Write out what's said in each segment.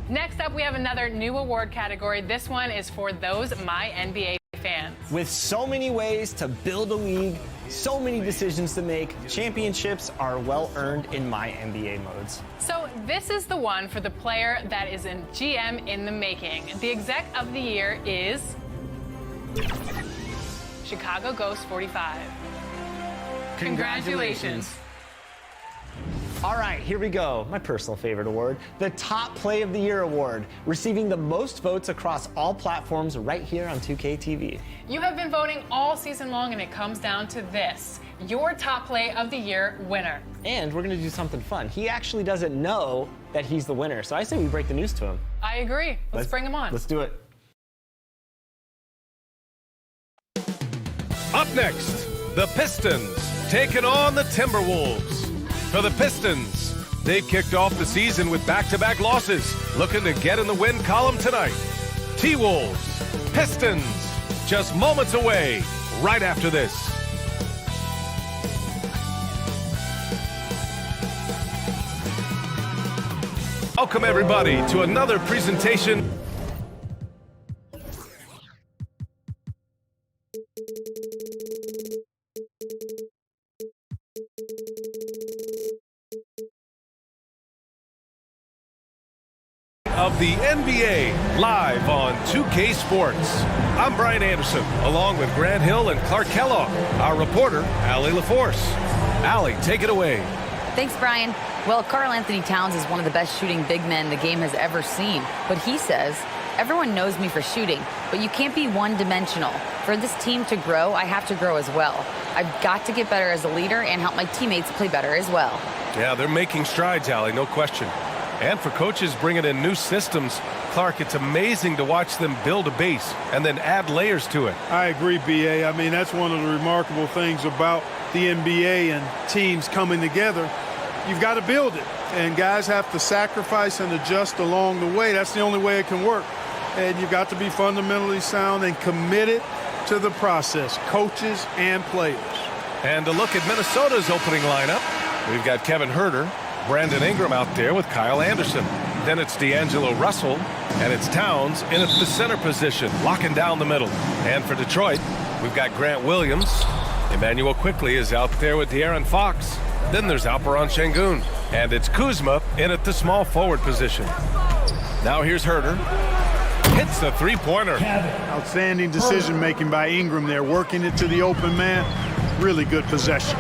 Next up, we have another new award category. This one is for those My NBA fans. With so many ways to build a league, so many decisions to make, championships are well earned in My NBA modes. So this is the one for the player that is a GM in the making. The exec of the year is Chicago Ghost 45. Congratulations. All right, here we go. My personal favorite award, the Top Play of the Year award, receiving the most votes across all platforms right here on 2K TV. You have been voting all season long, and it comes down to this: your Top Play of the Year winner. And we're gonna do something fun. He actually doesn't know that he's the winner, so I say we break the news to him. I agree. Let's bring him on. Let's do it. Up next, the Pistons taking on the Timberwolves. For the Pistons, they kicked off the season with back-to-back losses, looking to get in the win column tonight. T-Wolves, Pistons, just moments away, right after this. Welcome, everybody, to another presentation of the NBA, live on 2K Sports. I'm Brian Anderson, along with Grant Hill and Clark Kellogg, our reporter, Allie LaForce. Allie, take it away. Thanks, Brian. Well, Karl Anthony Towns is one of the best shooting big men the game has ever seen. But he says, everyone knows me for shooting, but you can't be one-dimensional. For this team to grow, I have to grow as well. I've got to get better as a leader and help my teammates play better as well. Yeah, they're making strides, Allie, no question. And for coaches bringing in new systems, Clark, it's amazing to watch them build a base and then add layers to it. I agree, B.A. I mean, that's one of the remarkable things about the NBA and teams coming together. You've got to build it, and guys have to sacrifice and adjust along the way. That's the only way it can work. And you've got to be fundamentally sound and committed to the process, coaches and players. And to look at Minnesota's opening lineup, we've got Kevin Huerter, Brandon Ingram out there with Kyle Anderson. Then it's D'Angelo Russell, and it's Towns in at the center position, locking down the middle. And for Detroit, we've got Grant Williams. Emmanuel Quickley is out there with De'Aaron Fox. Then there's Alperen Şengün, and it's Kuzma in at the small forward position. Now here's Huerter. Hits the three-pointer. Outstanding decision-making by Ingram there, working it to the open man. Really good possession.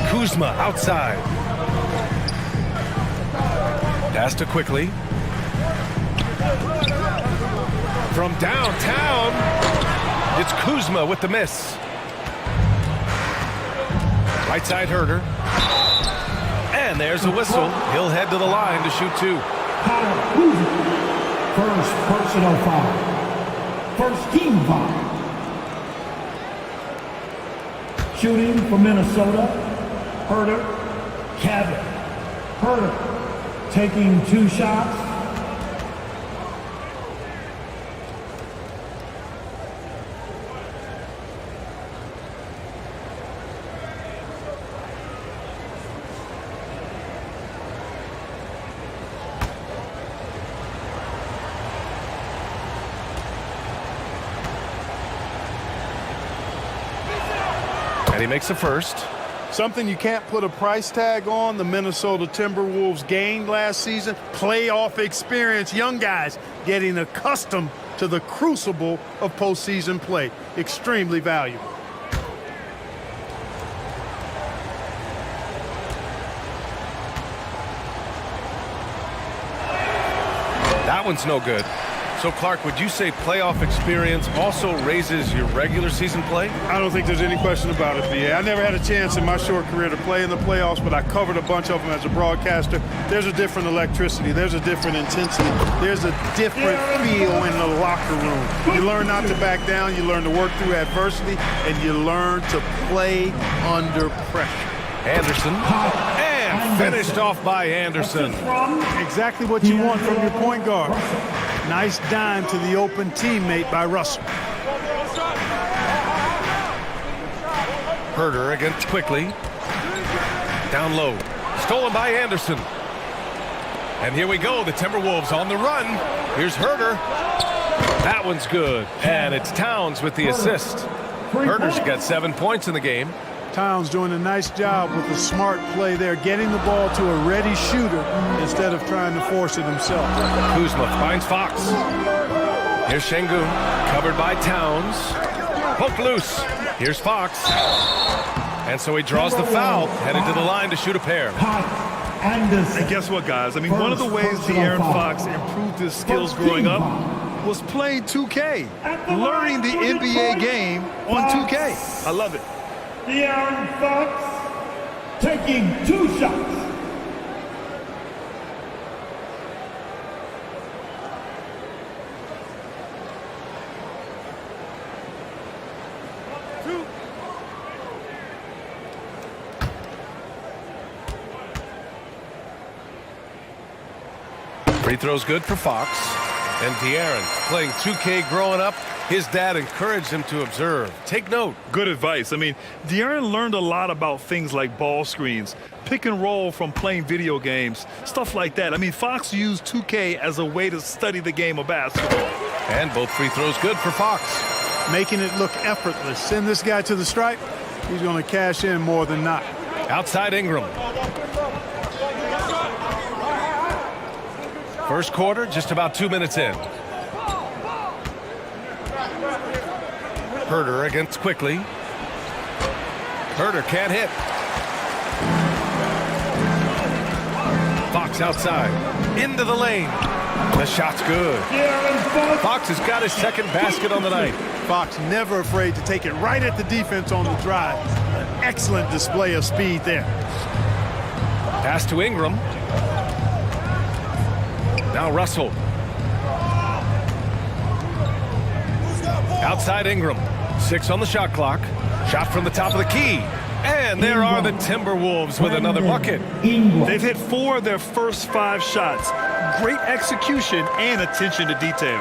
Kuzma outside. Pass to Quickley. From downtown, it's Kuzma with the miss. Right side Huerter. And there's a whistle. He'll head to the line to shoot two. First personal foul. First team foul. Shooting for Minnesota, Huerter, Kevin. Huerter taking two shots. And he makes the first. Something you can't put a price tag on, the Minnesota Timberwolves gained last season. Playoff experience, young guys getting accustomed to the crucible of postseason play. Extremely valuable. That one's no good. So, Clark, would you say playoff experience also raises your regular season play? I don't think there's any question about it, B.A. I never had a chance in my short career to play in the playoffs, but I covered a bunch of them as a broadcaster. There's a different electricity. There's a different intensity. There's a different feel in the locker room. You learn not to back down. You learn to work through adversity, and you learn to play under pressure. Anderson. And finished off by Anderson. Exactly what you want from your point guard. Nice dime to the open teammate by Russell. Huerter against Quickley. Down low. Stolen by Anderson. And here we go, the Timberwolves on the run. Here's Herder. That one's good. And it's Towns with the assist. Herder's got 7 points in the game. Towns doing a nice job with the smart play there, getting the ball to a ready shooter instead of trying to force it himself. Kuzma finds Fox. Here's Şengün, covered by Towns. Poked loose. Here's Fox. And so he draws the foul, headed to the line to shoot a pair. And guess what, guys? I mean, one of the ways De'Aaron Fox improved his skills growing up was playing 2K, learning the NBA game on 2K. I love it. De'Aaron Fox taking 2 shots. Free throw's good for Fox. And De'Aaron, playing 2K growing up, his dad encouraged him to observe. Take note. Good advice. I mean, De'Aaron learned a lot about things like ball screens, pick and roll from playing video games, stuff like that. I mean, Fox used 2K as a way to study the game of basketball. And both free throws good for Fox. Making it look effortless. Send this guy to the stripe. He's going to cash in more than not. Outside Ingram. First quarter, just about 2 minutes in. Herder against Quickly. Herder can't hit. Fox outside. Into the lane. The shot's good. Fox has got his second basket on the night. Fox never afraid to take it right at the defense on the drive. An excellent display of speed there. Pass to Ingram. Now Russell. Outside Ingram. 6 on the shot clock. Shot from the top of the key. And there are the Timberwolves with another bucket. They've hit 4 of their first 5 shots. Great execution and attention to detail.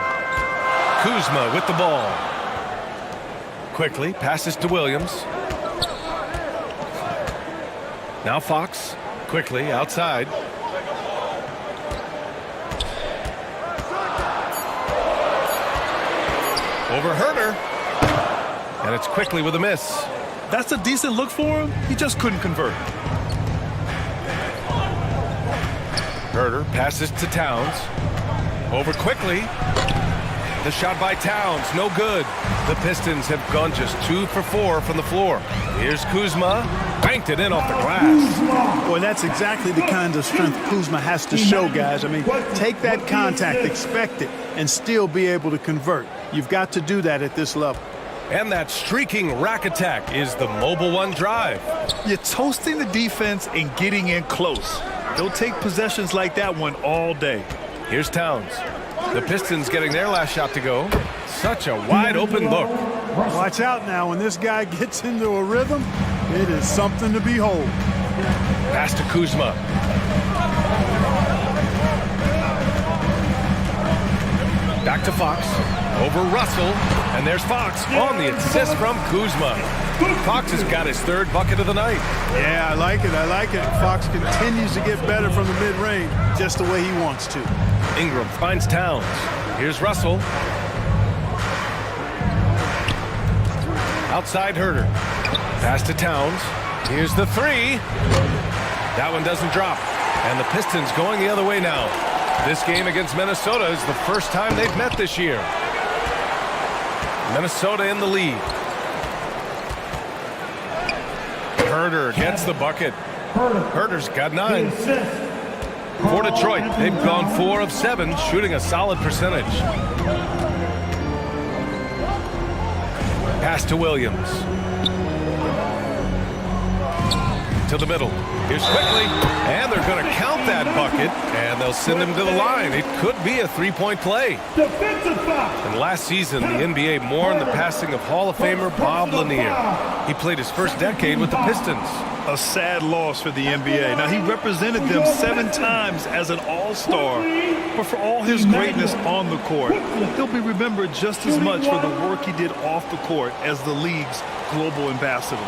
Kuzma with the ball. Quickly passes to Williams. Now Fox. Quickly outside. Over Herder. And it's Quickly with a miss. That's a decent look for him. He just couldn't convert. Herder passes to Towns. Over Quickly. The shot by Towns, no good. The Pistons have gone just 2 for 4 from the floor. Here's Kuzma. Banked it in off the glass. Boy, that's exactly the kind of strength Kuzma has to show, guys. I mean, take that contact, expect it, and still be able to convert. You've got to do that at this level. And that streaking rack attack is the Mobile One drive. You're toasting the defense and getting in close. They'll take possessions like that one all day. Here's Towns. The Pistons getting their last shot to go. Such a wide open look. Watch out now. When this guy gets into a rhythm, it is something to behold. Pass to Kuzma. Back to Fox. Over Russell. And there's Fox on the assist from Kuzma. Fox has got his 3rd bucket of the night. Yeah, I like it. I like it. Fox continues to get better from the mid-range just the way he wants to. Ingram finds Towns. Here's Russell. Outside Herder. Pass to Towns. Here's the 3. That one doesn't drop. And the Pistons going the other way now. This game against Minnesota is the first time they've met this year. Minnesota in the lead. Herder gets the bucket. Herder's got 9. For Detroit, they've gone 4 of 7, shooting a solid percentage. Pass to Williams. To the middle. Here's Quickly. And they're going to count that bucket. And they'll send him to the line. It could be a 3-point play. And last season, the NBA mourned the passing of Hall of Famer Bob Lanier. He played his first decade with the Pistons. A sad loss for the NBA. Now, he represented them 7 times as an all-star. But for all his greatness on the court, he'll be remembered just as much for the work he did off the court as the league's global ambassador.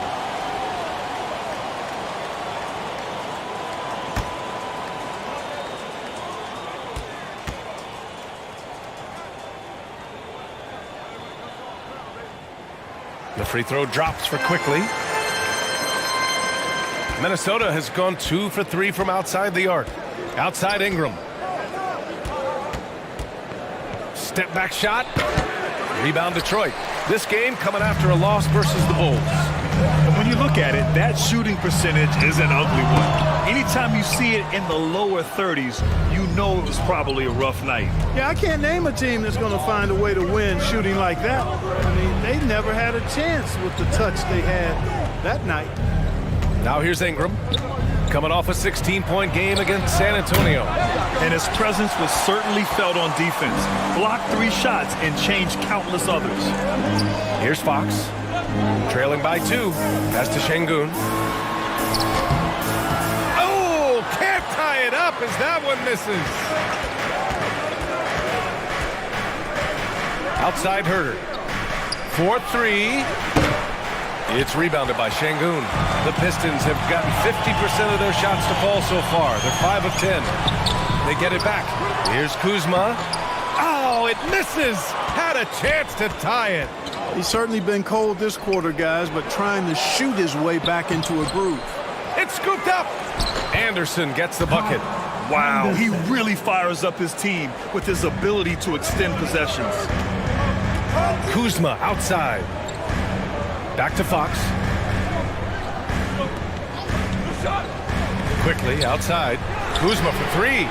The free throw drops for quickly. Minnesota has gone 2 for 3 from outside the arc. Outside Ingram. Step back shot. Rebound Detroit. This game coming after a loss versus the Bulls. And when you look at it, that shooting percentage is an ugly one. Anytime you see it in the lower 30s, you know it was probably a rough night. Yeah, I can't name a team that's going to find a way to win shooting like that. I mean, they never had a chance with the touch they had that night. Now here's Ingram, coming off a 16-point game against San Antonio. And his presence was certainly felt on defense. Blocked 3 shots and changed countless others. Here's Fox, trailing by 2. Pass to Şengün. Oh, can't tie it up as that one misses. Outside Herter. 4-3. It's rebounded by Şengün. The Pistons have gotten 50% of their shots to fall so far. They're 5 of 10. They get it back. Here's Kuzma. Oh, it misses. Had a chance to tie it. He's certainly been cold this quarter, guys, but trying to shoot his way back into a groove. It's scooped up. Anderson gets the bucket. Wow, he really fires up his team with his ability to extend possessions. Kuzma outside. Back to Fox. Quickly outside. Kuzma for 3.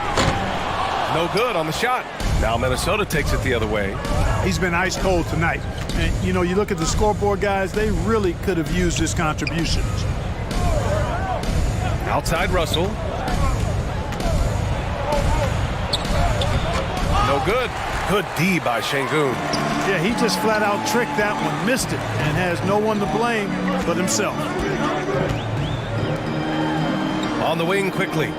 No good on the shot. Now Minnesota takes it the other way. He's been ice cold tonight. And, you know, you look at the scoreboard, guys, they really could have used his contributions. Outside Russell. No good. Good D by Şengün. Yeah, he just flat out tricked that one, missed it, and has no one to blame but himself. On the wing quickly.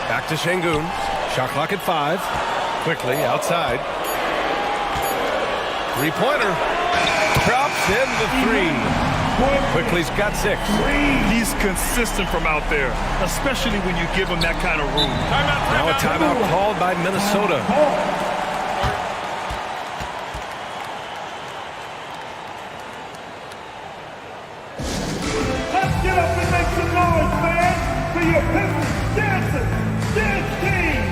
Back to Şengün. Shot clock at 5. Quickly outside. 3-pointer. Drops in the 3. Quickly's got 6. He's consistent from out there, especially when you give him that kind of room. Now a timeout called by Minnesota. Let's get up and make some noise, fans, for your Pistons dancing dance team.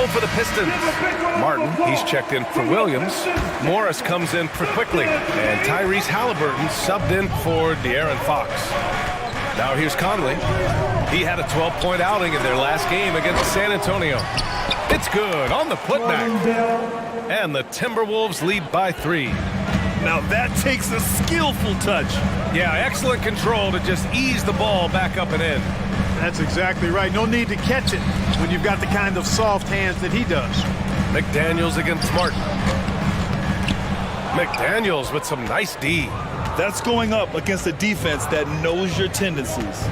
For the Pistons. Martin, he's checked in for Williams. Morris comes in for Quickly. And Tyrese Halliburton subbed in for De'Aaron Fox. Now here's Conley. He had a 12-point outing in their last game against San Antonio. It's good on the putback. And the Timberwolves lead by 3. Now that takes a skillful touch. Yeah, excellent control to just ease the ball back up and in. That's exactly right. No need to catch it when you've got the kind of soft hands that he does. McDaniels against Martin. McDaniels with some nice D. That's going up against a defense that knows your tendencies.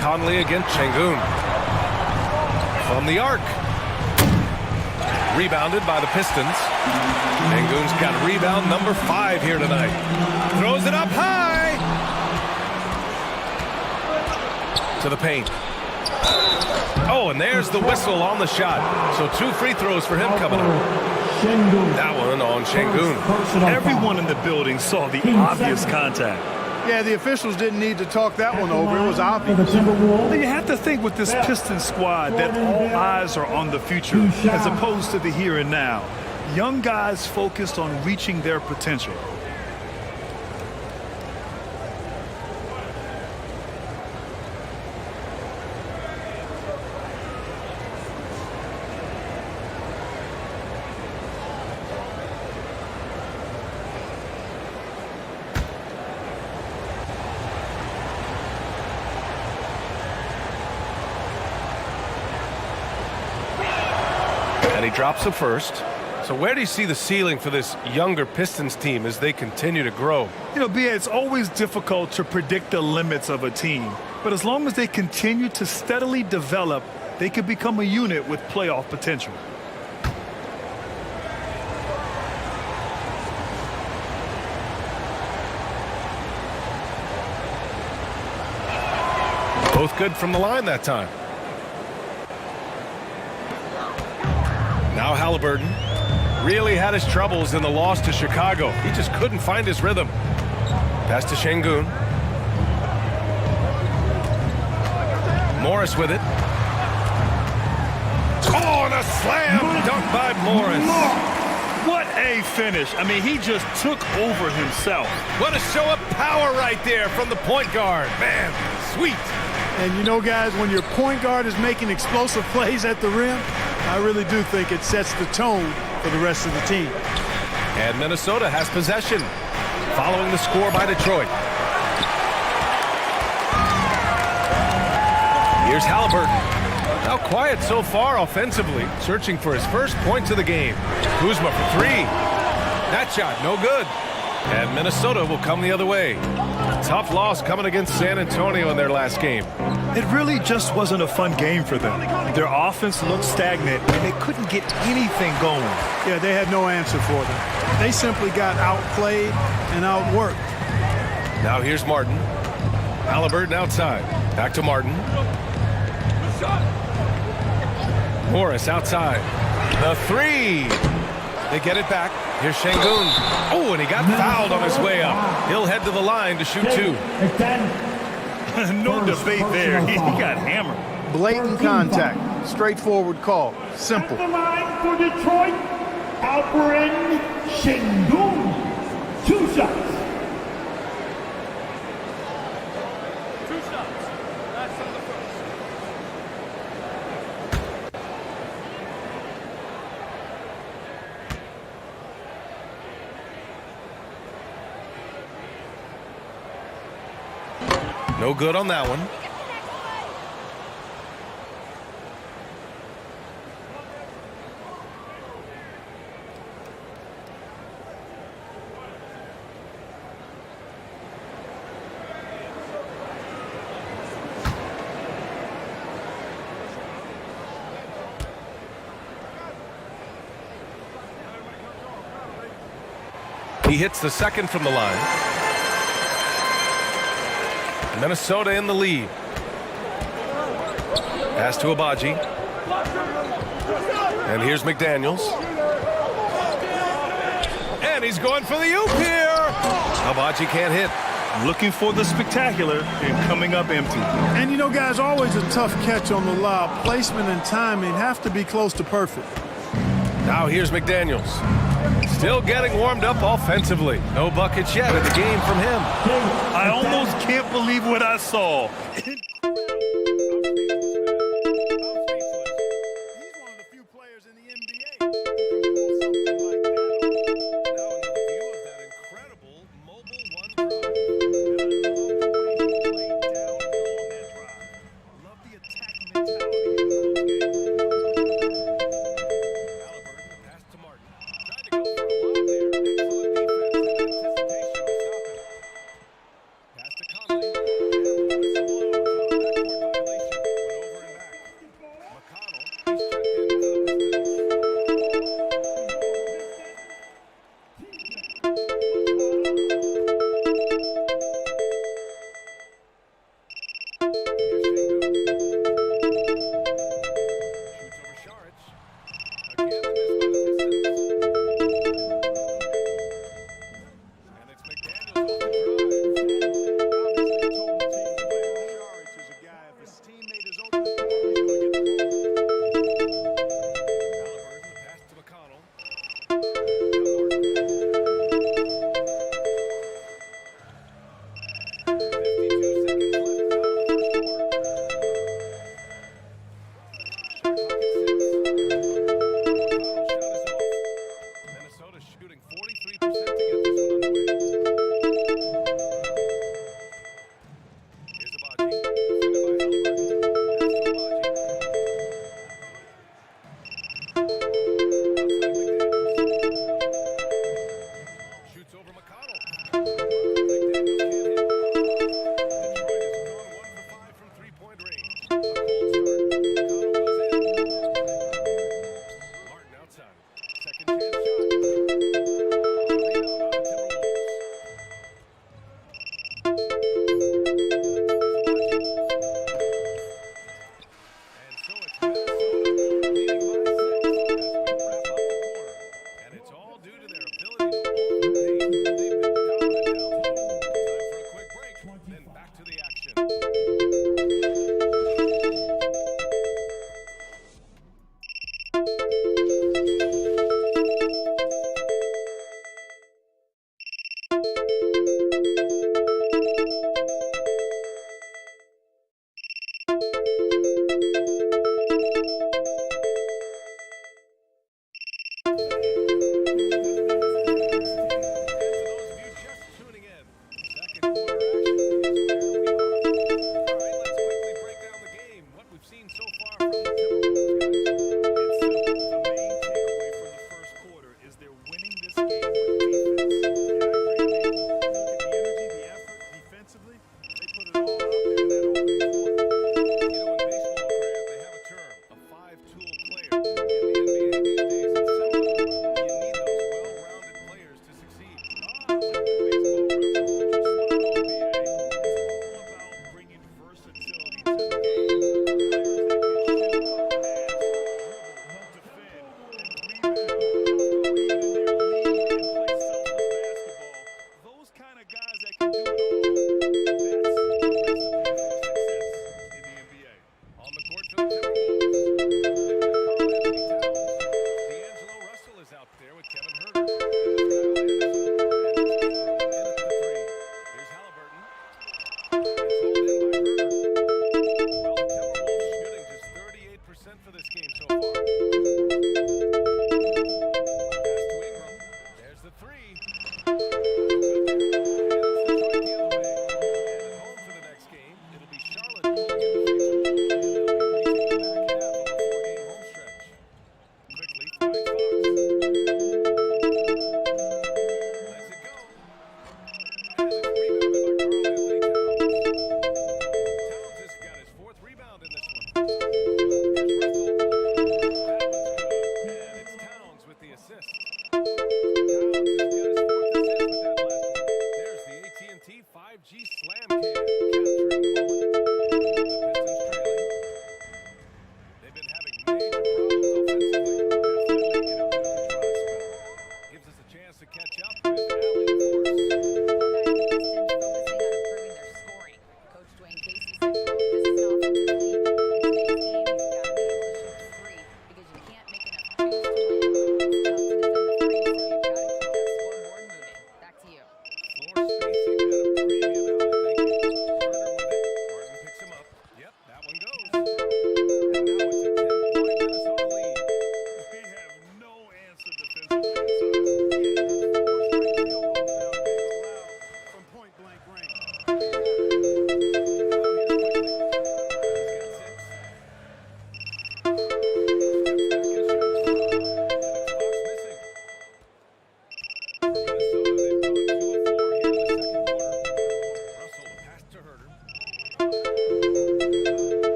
Conley against Şengün. From the arc. Rebounded by the Pistons. Şengün's got rebound number 5 here tonight. Throws it up high. To the paint. Oh, and there's the whistle on the shot. So 2 free throws for him coming up. That one on Şengün. Everyone in the building saw the obvious contact. Yeah, the officials didn't need to talk that one over. It was obvious. You have to think with this Pistons squad that all eyes are on the future as opposed to the here and now. Young guys focused on reaching their potential. And he drops the first. So where do you see the ceiling for this younger Pistons team as they continue to grow? You know, B.A., it's always difficult to predict the limits of a team. But as long as they continue to steadily develop, they could become a unit with playoff potential. Both good from the line that time. Now Halliburton really had his troubles in the loss to Chicago. He just couldn't find his rhythm. Pass to Şengün. Morris with it. Oh, and a slam dunk by Morris. What a finish. I mean, he just took over himself. What a show of power right there from the point guard. Man, sweet. And you know, guys, when your point guard is making explosive plays at the rim, I really do think it sets the tone for the rest of the team. And Minnesota has possession following the score by Detroit. Here's Halliburton. Now quiet so far offensively, searching for his first points of the game. Kuzma for three. That shot no good. And Minnesota will come the other way. Tough loss coming against San Antonio in their last game. It really just wasn't a fun game for them. Their offense looked stagnant, and they couldn't get anything going. Yeah, they had no answer for them. They simply got outplayed and outworked. Now here's Martin. Halliburton outside. Back to Martin. Morris outside. The three. They get it back. Here's Şengün. Oh, and he got fouled on his way up. He'll head to the line to shoot two. No debate there. He got hammered. Blatant contact. Straightforward call. Simple. At the line for Detroit, Alperen Şengün. 2 shots. No good on that one. He hits the second from the line. Minnesota in the lead. Pass to Agbaji. And here's McDaniels. And he's going for the oop here. Agbaji can't hit. Looking for the spectacular and coming up empty. And you know, guys, always a tough catch on the lob. Placement and timing have to be close to perfect. Now here's McDaniels. Still getting warmed up offensively. No buckets yet in the game from him. I almost can't believe what I saw. He's one of the few players in the NBA who can pull something like that. Now another view of that incredible mobile one drive. Love the attack mentality in those games. Halliburton, the pass to Martin. Trying to go for a lob there. Excellent defense and anticipation to stop it. Pass to Conley. And the whistle blows. Think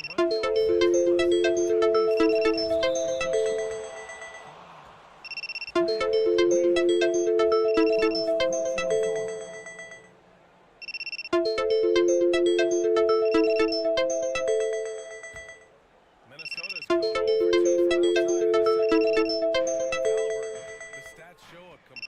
about this, 40% from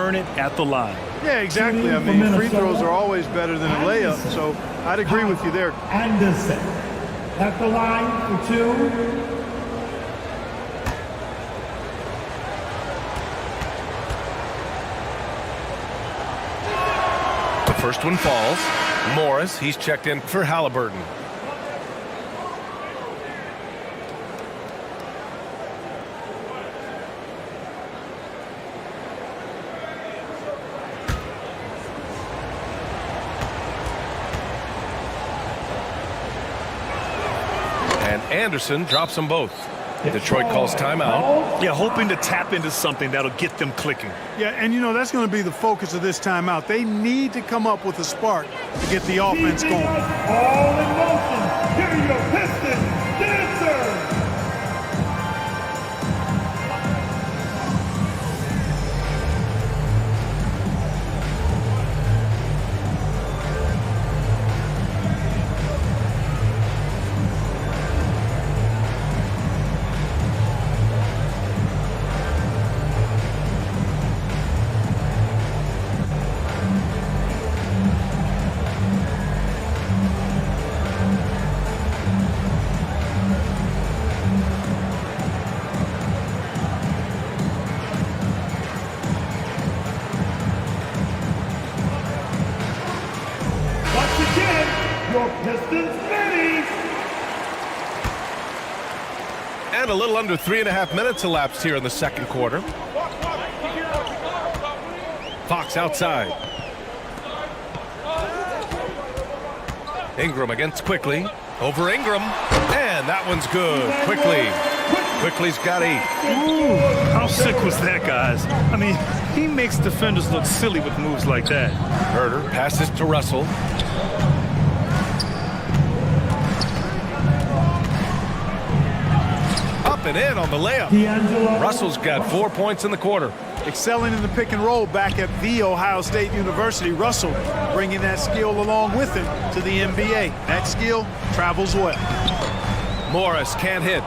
earn it at the line. Yeah, exactly. I mean, free throws are always better than a layup, so I'd agree with you there. Anderson at the line for 2. The first one falls. Morris, he's checked in for Halliburton. And Anderson drops them both. Detroit calls timeout. Yeah, hoping to tap into something that'll get them clicking. Yeah, and you know, that's going to be the focus of this timeout. They need to come up with a spark to get the offense going. All in motion. Here are your Pistons dancers. Once again, your Pistons minis. And a little under 3.5 minutes elapsed here in the second quarter. Fox outside. Ingram against Quickly. Over Ingram. And that one's good. Quickly's got 8. Ooh, how sick was that, guys? I mean, he makes defenders look silly with moves like that. Herder passes to Russell. Up and in on the layup. Russell's got 4 points in the quarter. Excelling in the pick and roll back at the Ohio State University. Russell bringing that skill along with him to the NBA. That skill travels well. Morris can't hit.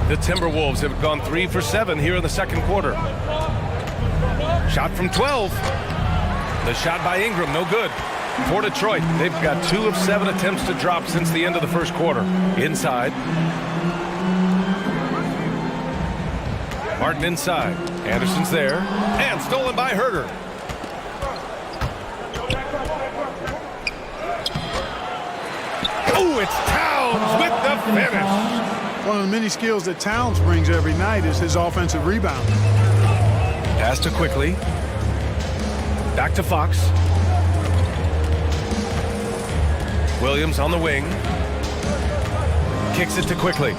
The Timberwolves have gone 3 for 7 here in the second quarter. Shot from 12. The shot by Ingram, no good. For Detroit, they've got 2 of 7 attempts to drop since the end of the first quarter. Inside. Martin inside. Anderson's there. And stolen by Herder. Oh, it's Towns with the finish. One of the many skills that Towns brings every night is his offensive rebound. Pass to Quickly. Back to Fox. Williams on the wing. Kicks it to Quickly.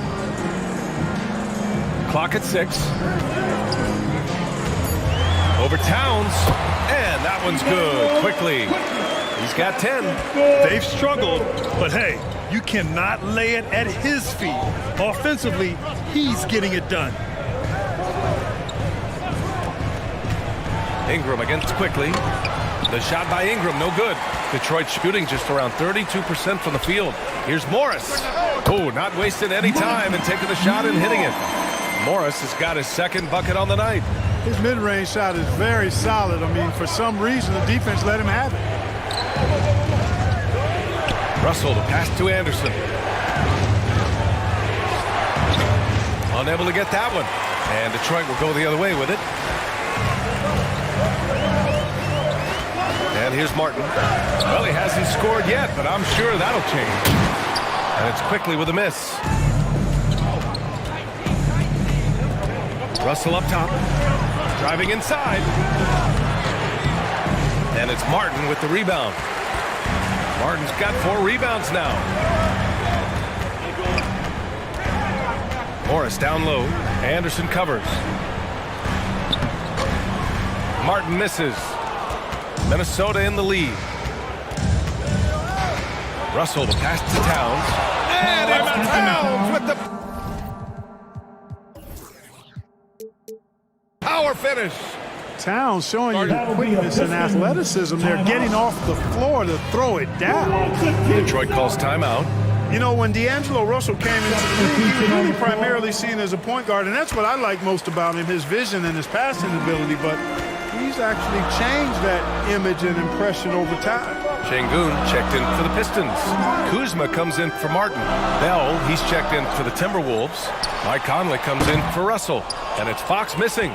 Clock at 6. Over Towns. And that one's good. Quickly. He's got 10. They've struggled, but hey, you cannot lay it at his feet. Offensively, he's getting it done. Ingram against Quickly. The shot by Ingram, no good. Detroit shooting just around 32% from the field. Here's Morris. Oh, not wasting any time and taking the shot and hitting it. Morris has got his second bucket on the night. His mid-range shot is very solid. I mean, for some reason, the defense let him have it. Russell, the pass to Anderson. Unable to get that one. And Detroit will go the other way with it. And here's Martin. Well, he hasn't scored yet, but I'm sure that'll change. And it's Quickly with a miss. Russell up top. Driving inside. And it's Martin with the rebound. Martin's got 4 rebounds now. Morris down low. Anderson covers. Martin misses. Minnesota in the lead. Russell, the pass to Towns. And it's Towns with the power finish. Towns showing you quickness and athleticism. They're getting off the floor to throw it down. Detroit calls timeout. You know, when D'Angelo Russell came into the league, he was really primarily seen as a point guard, and that's what I like most about him, his vision and his passing ability. But he's actually changed that image and impression over time. Şengün checked in for the Pistons. Kuzma comes in for Martin. Bell, he's checked in for the Timberwolves. Mike Conley comes in for Russell. And it's Fox missing.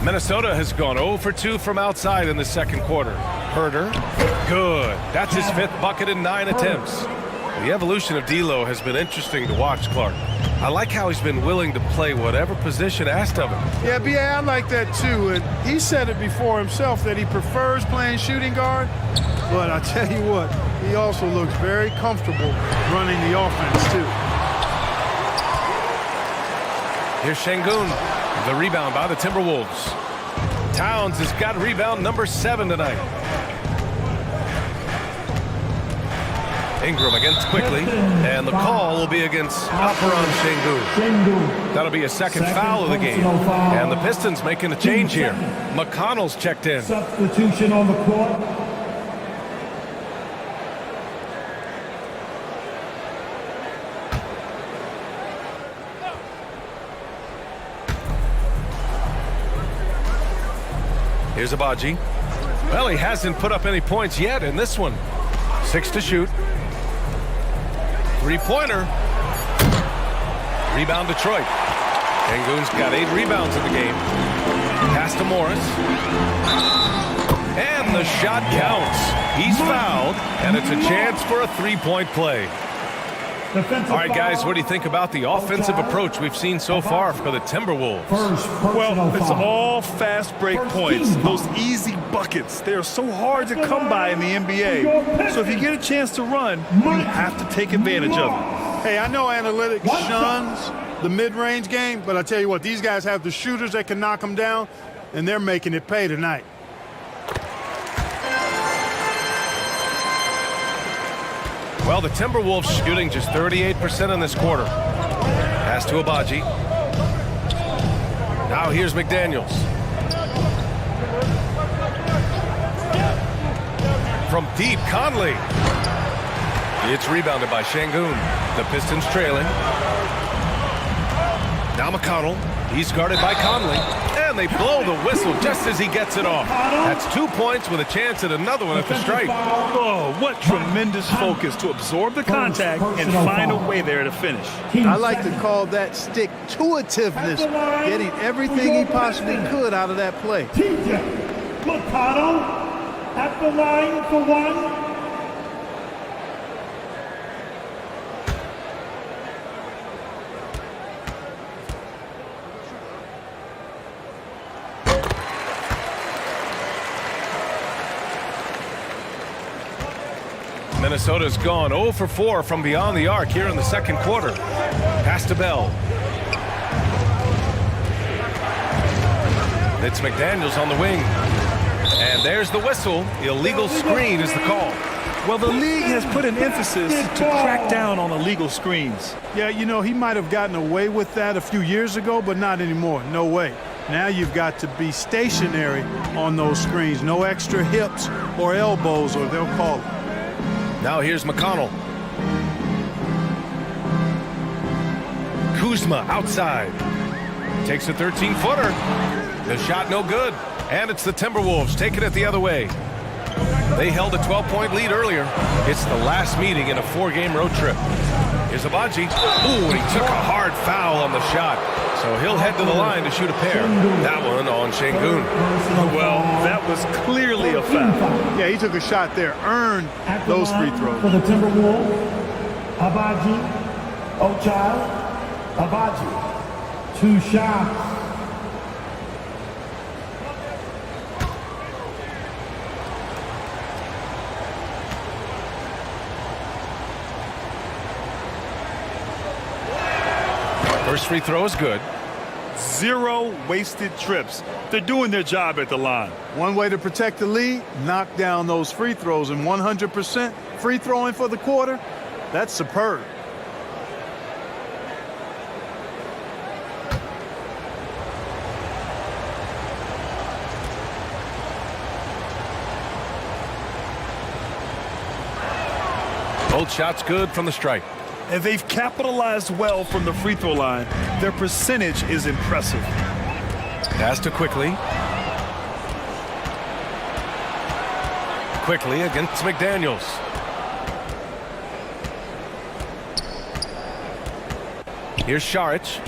Minnesota has gone 0 for 2 from outside in the second quarter. Herder, good. That's his 5th bucket in 9 attempts. The evolution of D'Lo has been interesting to watch, Clark. I like how he's been willing to play whatever position asked of him. Yeah, B.A., I like that too. And he said it before himself that he prefers playing shooting guard. But I tell you what, he also looks very comfortable running the offense too. Here's Şengün. The rebound by the Timberwolves. Towns has got rebound number 7 tonight. Ingram against quickly, and the call will be against Alperen Şengün. That'll be a second foul of the game. And the Pistons making a change here. McConnell's checked in. Substitution on the court. Here's Abaji. Well, he hasn't put up any points yet in this one. 6 to shoot. 3-pointer. Rebound Detroit. Şengün's got 8 rebounds in the game. Pass to Morris. And the shot counts. He's fouled, and it's a chance for a 3-point play. All right, guys, what do you think about the offensive approach we've seen so far for the Timberwolves? Well, it's all fast break points, those easy buckets. They're so hard to come by in the NBA. So if you get a chance to run, you have to take advantage of it. Hey, I know analytics shuns the mid-range game, but I tell you what, these guys have the shooters that can knock them down, and they're making it pay tonight. Well, the Timberwolves shooting just 38% in this quarter. Pass to Abaji. Now here's McDaniels. From deep, Conley. It's rebounded by Şengün. The Pistons trailing. Now McConnell. He's guarded by Conley. And they blow the whistle just as he gets it off. That's 2 points with a chance at another one at the stripe. Oh, what tremendous focus to absorb the contact and find a way there to finish. I like to call that stick-to-itiveness, getting everything he possibly could out of that play. TJ McConnell at the line for one. Minnesota's gone 0 for 4 from beyond the arc here in the second quarter. Pass to Bell. It's McDaniels on the wing. And there's the whistle. Illegal screen is the call. Well, the league has put an emphasis to crack down on illegal screens. Yeah, you know, he might have gotten away with that a few years ago, but not anymore. No way. Now you've got to be stationary on those screens. No extra hips or elbows, or they'll call it. Now here's McConnell. Kuzma outside. Takes a 13-footer. The shot no good. And it's the Timberwolves taking it the other way. They held a 12-point lead earlier. It's the last meeting in a 4-game road trip. Here's Abaji. Ooh, he took a hard foul on the shot. So he'll head to the line to shoot a pair. That one on Şengün. Well, that was clearly a foul. Yeah, he took a shot there. Earned those free throws. For the Timberwolves, Abaji, Ochai, Abaji. 2 shots. First free throw is good. 0 wasted trips. They're doing their job at the line. One way to protect the lead, knock down those free throws, and 100% free throwing for the quarter, that's superb. Both shots good from the stripe. And they've capitalized well from the free throw line. Their percentage is impressive. Pass to quickly. quickly against McDaniels. Here's Šarić.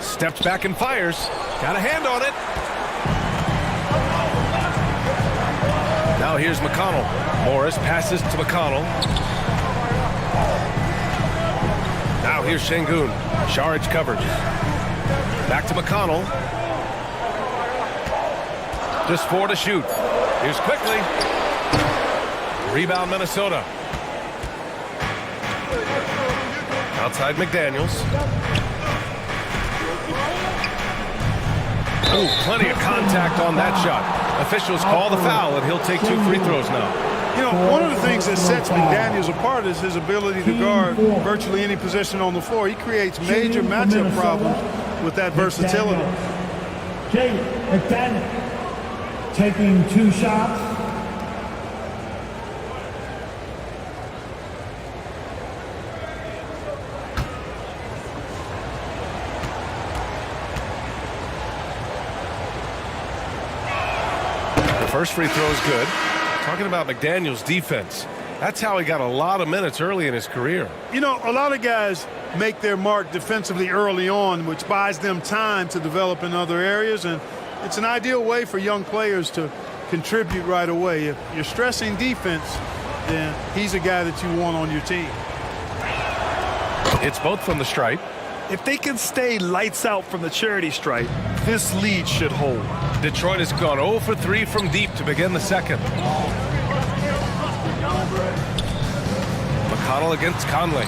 Steps back and fires. Got a hand on it. Now here's McConnell. Morris passes to McConnell. Now here's Şengün. Šarić covers. Back to McConnell. Just 4 to shoot. Here's quickly. Rebound Minnesota. Outside McDaniels. Oh, plenty of contact on that shot. Officials call the foul, and he'll take 2 free throws now. You know, one of the things that sets McDaniels apart is his ability to guard virtually any position on the floor. He creates major matchup problems with that versatility. Jay McDaniels taking 2 shots. First free throw is good. Talking about McDaniels' defense. That's how he got a lot of minutes early in his career. You know, a lot of guys make their mark defensively early on, which buys them time to develop in other areas, and it's an ideal way for young players to contribute right away. If you're stressing defense, then he's a guy that you want on your team. It's both from the stripe. If they can stay lights out from the charity stripe, this lead should hold. Detroit has gone 0 for 3 from deep to begin the second. McConnell against Conley.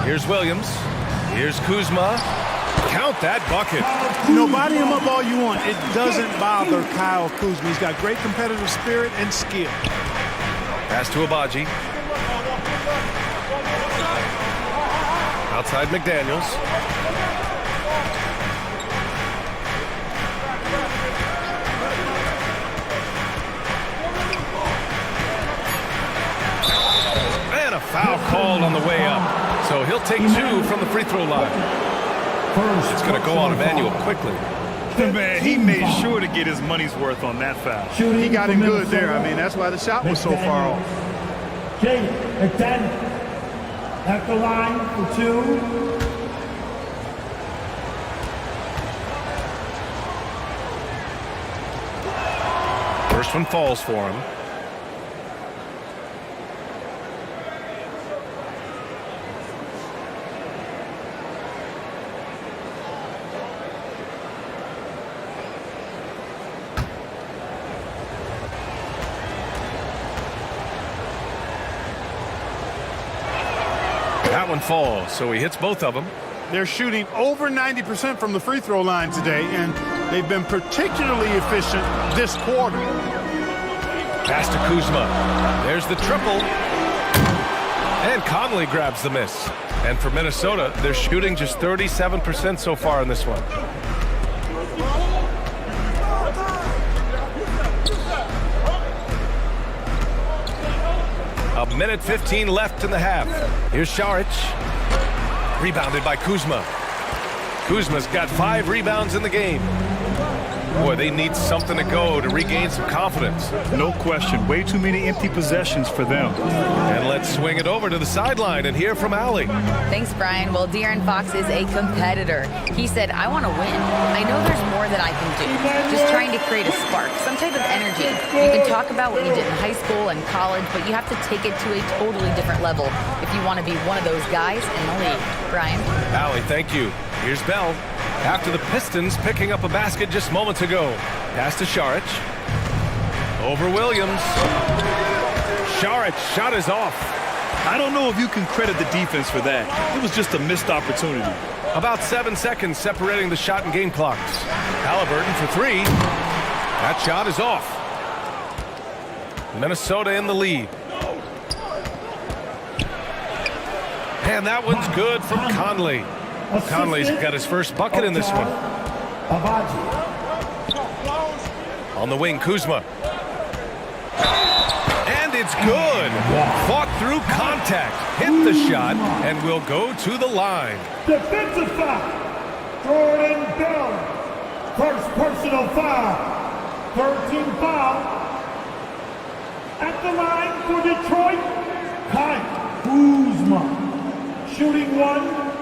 Here's Williams. Here's Kuzma. Count that bucket. You know, body him up all you want. It doesn't bother Kyle Kuzma. He's got great competitive spirit and skill. Pass to Agbaji. Outside McDaniels. And a foul called on the way up. So he'll take 2 from the free throw line. It's going to go on Emmanuel quickly. Man, he made sure to get his money's worth on that foul. He got him good there. I mean, that's why the shot was so far off. Jay McDaniels at the line for 2. First one falls for him. That one falls, so he hits both of them. They're shooting over 90% from the free throw line today, and they've been particularly efficient this quarter. Pass to Kuzma. There's the triple. And Conley grabs the miss. And for Minnesota, they're shooting just 37% so far in this one. A minute 15 left in the half. Here's Šarić. Rebounded by Kuzma. Kuzma's got 5 rebounds in the game. Boy, they need something to go to regain some confidence. No question. Way too many empty possessions for them. And let's swing it over to the sideline and hear from Allie. Thanks, Brian. Well, De'Aaron Fox is a competitor. He said, I want to win. I know there's more that I can do. Just trying to create a spark, some type of energy. You can talk about what you did in high school and college, but you have to take it to a totally different level if you want to be one of those guys in the league. Brian? Allie, thank you. Here's Bell. After the Pistons picking up a basket just moments ago. Pass to Šarić. Over Williams. Šarić shot is off. I don't know if you can credit the defense for that. It was just a missed opportunity. About 7 seconds separating the shot and game clocks. Halliburton for 3. That shot is off. Minnesota in the lead. And that one's good from Conley. Conley's got his first bucket in this one. On the wing, Kuzma. And it's good. Fought through contact. Hit the shot and will go to the line. Defensive foul. Jordan Bell. First personal foul. Third team foul. At the line for Detroit, Kyle Kuzma. Shooting one.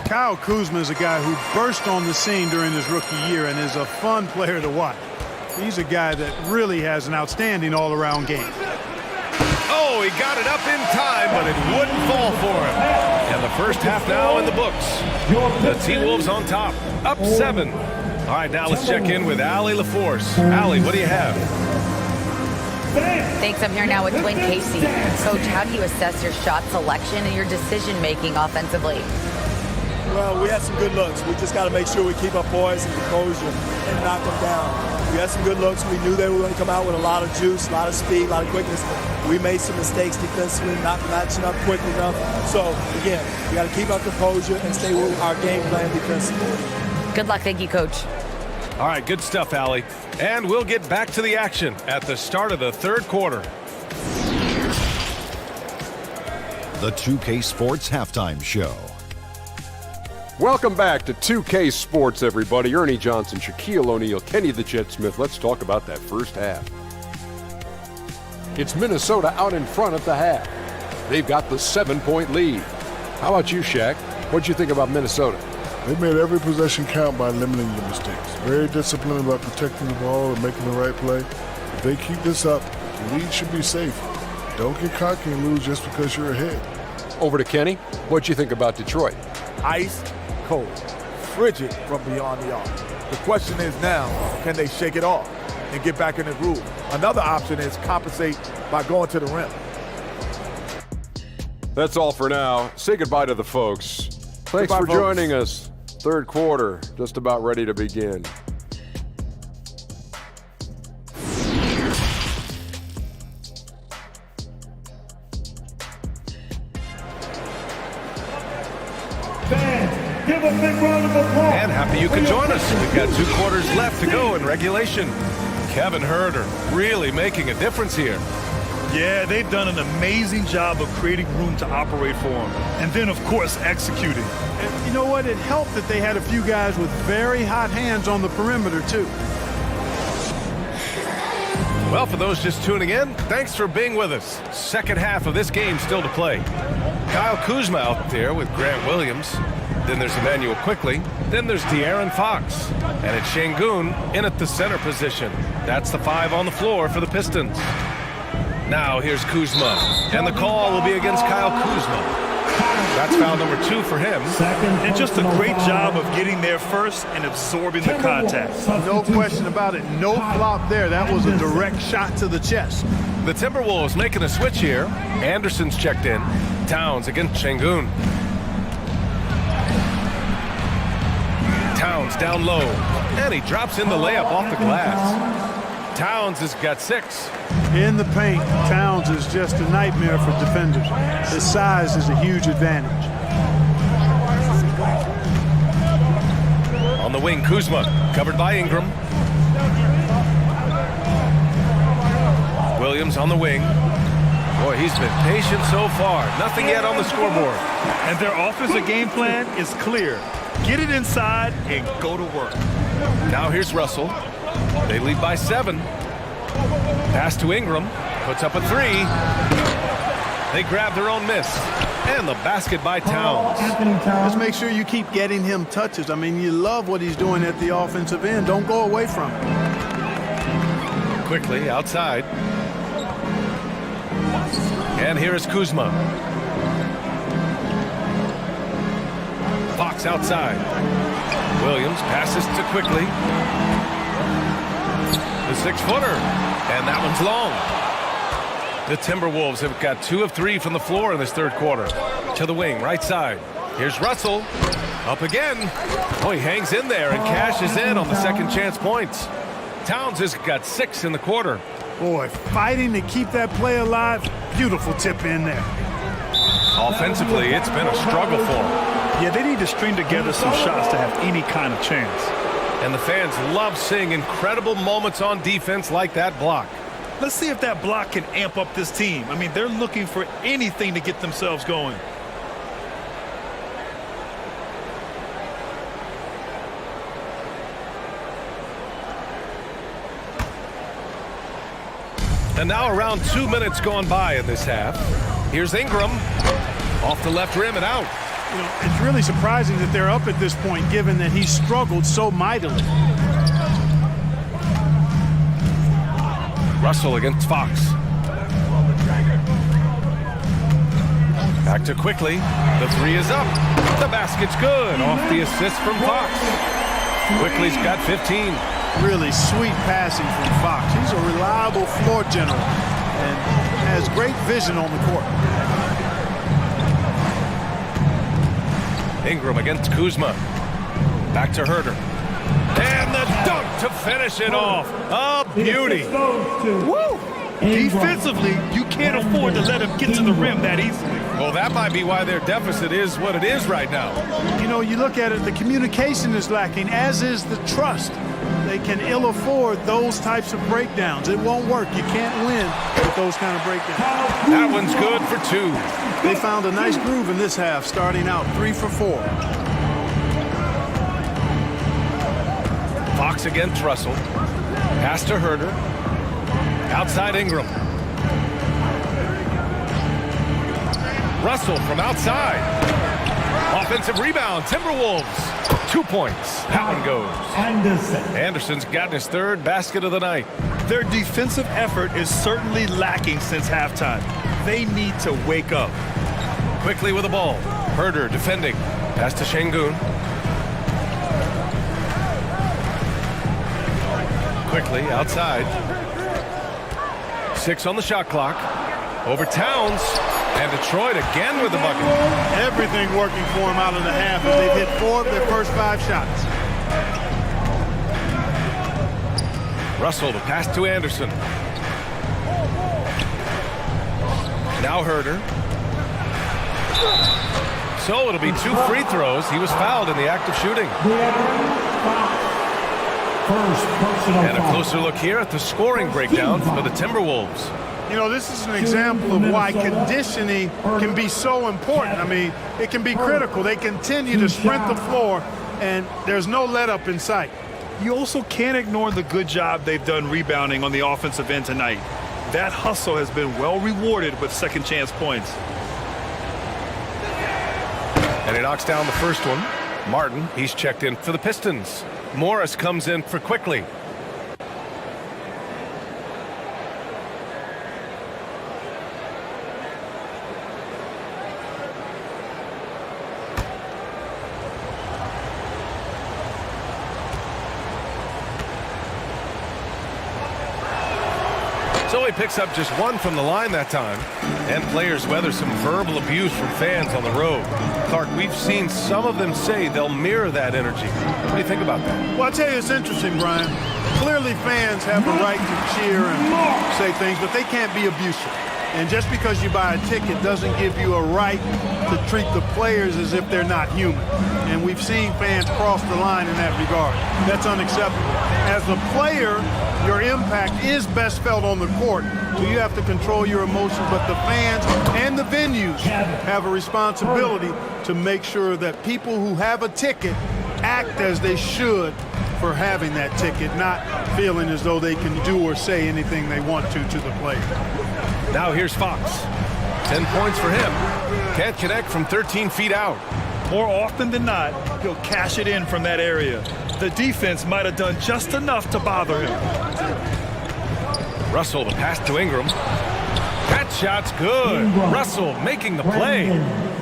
Kyle Kuzma is a guy who burst on the scene during his rookie year and is a fun player to watch. He's a guy that really has an outstanding all-around game. Oh, he got it up in time, but it wouldn't fall for him. And the first half now in the books. The T-Wolves on top, up 7. All right, now let's check in with Allie LaForce. Allie, what do you have? Thanks. I'm here now with Dwayne Casey. Coach, how do you assess your shot selection and your decision-making offensively? Well, we had some good looks. We just got to make sure we keep our poise and composure and knock them down. We had some good looks. We knew they were going to come out with a lot of juice, a lot of speed, a lot of quickness. We made some mistakes defensively, not matching up quick enough. So, again, we got to keep our composure and stay with our game plan defensively. Good luck. Thank you, Coach. All right, good stuff, Allie. And we'll get back to the action at the start of the third quarter. The 2K Sports Halftime Show. Welcome back to 2K Sports, everybody. Ernie Johnson, Shaquille O'Neal, Kenny the Jet Smith. Let's talk about that first half. It's Minnesota out in front at the half. They've got the 7-point lead. How about you, Shaq? What'd you think about Minnesota? They made every possession count by limiting the mistakes. Very disciplined about protecting the ball and making the right play. If they keep this up, the lead should be safe. Don't get cocky and lose just because you're ahead. Over to Kenny. What'd you think about Detroit? Ice cold, frigid from beyond the arc. The question is now, can they shake it off and get back in the groove? Another option is compensate by going to the rim. That's all for now. Say goodbye to the folks. Thanks for joining us. Third quarter, just about ready to begin. Give a big round of applause. And happy you could join us. We've got 2 quarters left to go in regulation. Kevin Herter really making a difference here. Yeah, they've done an amazing job of creating room to operate for him. And then, of course, executing. And you know what? It helped that they had a few guys with very hot hands on the perimeter, too. Well, for those just tuning in, thanks for being with us. Second half of this game still to play. Kyle Kuzma out there with Grant Williams. Then there's Emmanuel Quickly. Then there's De'Aaron Fox. And it's Şengün in at the center position. That's the 5 on the floor for the Pistons. Now here's Kuzma. And the call will be against Kyle Kuzma. That's foul number 2 for him. And just a great job of getting there first and absorbing the contact. No question about it. No flop there. That was a direct shot to the chest. The Timberwolves making a switch here. Anderson's checked in. Towns against Şengün. Towns down low. And he drops in the layup off the glass. Towns has got 6. In the paint, Towns is just a nightmare for defenders. His size is a huge advantage. On the wing, Kuzma, covered by Ingram. Williams on the wing. Boy, he's been patient so far. Nothing yet on the scoreboard. And their offensive game plan is clear. Get it inside and go to work. Now here's Russell. They lead by 7. Pass to Ingram. Puts up a 3. They grab their own miss. And the basket by Towns. Just make sure you keep getting him touches. I mean, you love what he's doing at the offensive end. Don't go away from him. Quickly outside. And here is Kuzma. Fox outside. Williams passes to Quickly. The 6-footer. And that one's long. The Timberwolves have got 2 of 3 from the floor in this third quarter. To the wing, right side. Here's Russell. Up again. Oh, he hangs in there and cashes in on the second chance points. Towns has got 6 in the quarter. Boy, fighting to keep that play alive. Beautiful tip in there. Offensively, it's been a struggle for him. Yeah, they need to string together some shots to have any kind of chance. And the fans love seeing incredible moments on defense like that block. Let's see if that block can amp up this team. I mean, they're looking for anything to get themselves going. And now around 2 minutes gone by in this half. Here's Ingram. Off the left rim and out. You know, it's really surprising that they're up at this point, given that he struggled so mightily. Russell against Fox. Back to Quickly. The three is up. The basket's good. Off the assist from Fox. Quickly's got 15. Really sweet passing from Fox. He's a reliable floor general and has great vision on the court. Ingram against Kuzma. Back to Herder. And the dunk to finish it off. A beauty. Woo! Defensively, you can't afford to let him get to the rim that easily. Well, that might be why their deficit is what it is right now. You know, you look at it, the communication is lacking, as is the trust. They can ill afford those types of breakdowns. It won't work. You can't win with those kind of breakdowns. That one's good for 2. They found a nice groove in this half, starting out 3 for 4. Fox against Russell. Pass to Herder. Outside Ingram. Russell from outside. Offensive rebound. Timberwolves. 2 points. That one goes. Anderson's gotten his 3rd basket of the night. Their defensive effort is certainly lacking since halftime. They need to wake up. Quickly with the ball. Herder defending. Pass to Şengün. Quickly outside. 6 on the shot clock. Over Towns. And Detroit again with the bucket. Everything working for them out in the half as they've hit 4 of their first 5 shots. Russell, the pass to Anderson. Now Herder. So it'll be 2 free throws. He was fouled in the act of shooting. And a closer look here at the scoring breakdown for the Timberwolves. You know, this is an example of why conditioning can be so important. I mean, it can be critical. They continue to sprint the floor, and there's no let-up in sight. You also can't ignore the good job they've done rebounding on the offensive end tonight. That hustle has been well rewarded with second chance points. And he knocks down the first one. Martin, he's checked in for the Pistons. Morris comes in for Quickly. So he picks up just 1 from the line that time. And players weather some verbal abuse from fans on the road. Clark, we've seen some of them say they'll mirror that energy. What do you think about that? Well, I'll tell you, it's interesting, Brian. Clearly fans have a right to cheer and say things, but they can't be abusive. And just because you buy a ticket doesn't give you a right to treat the players as if they're not human. And we've seen fans cross the line in that regard. That's unacceptable. As a player, your impact is best felt on the court, so you have to control your emotions, but the fans and the venues have a responsibility to make sure that people who have a ticket act as they should for having that ticket, not feeling as though they can do or say anything they want to the player. Now here's Fox. 10 points for him. Can't connect from 13 feet out. More often than not, he'll cash it in from that area. The defense might have done just enough to bother him. Russell, the pass to Ingram. That shot's good. Russell making the play.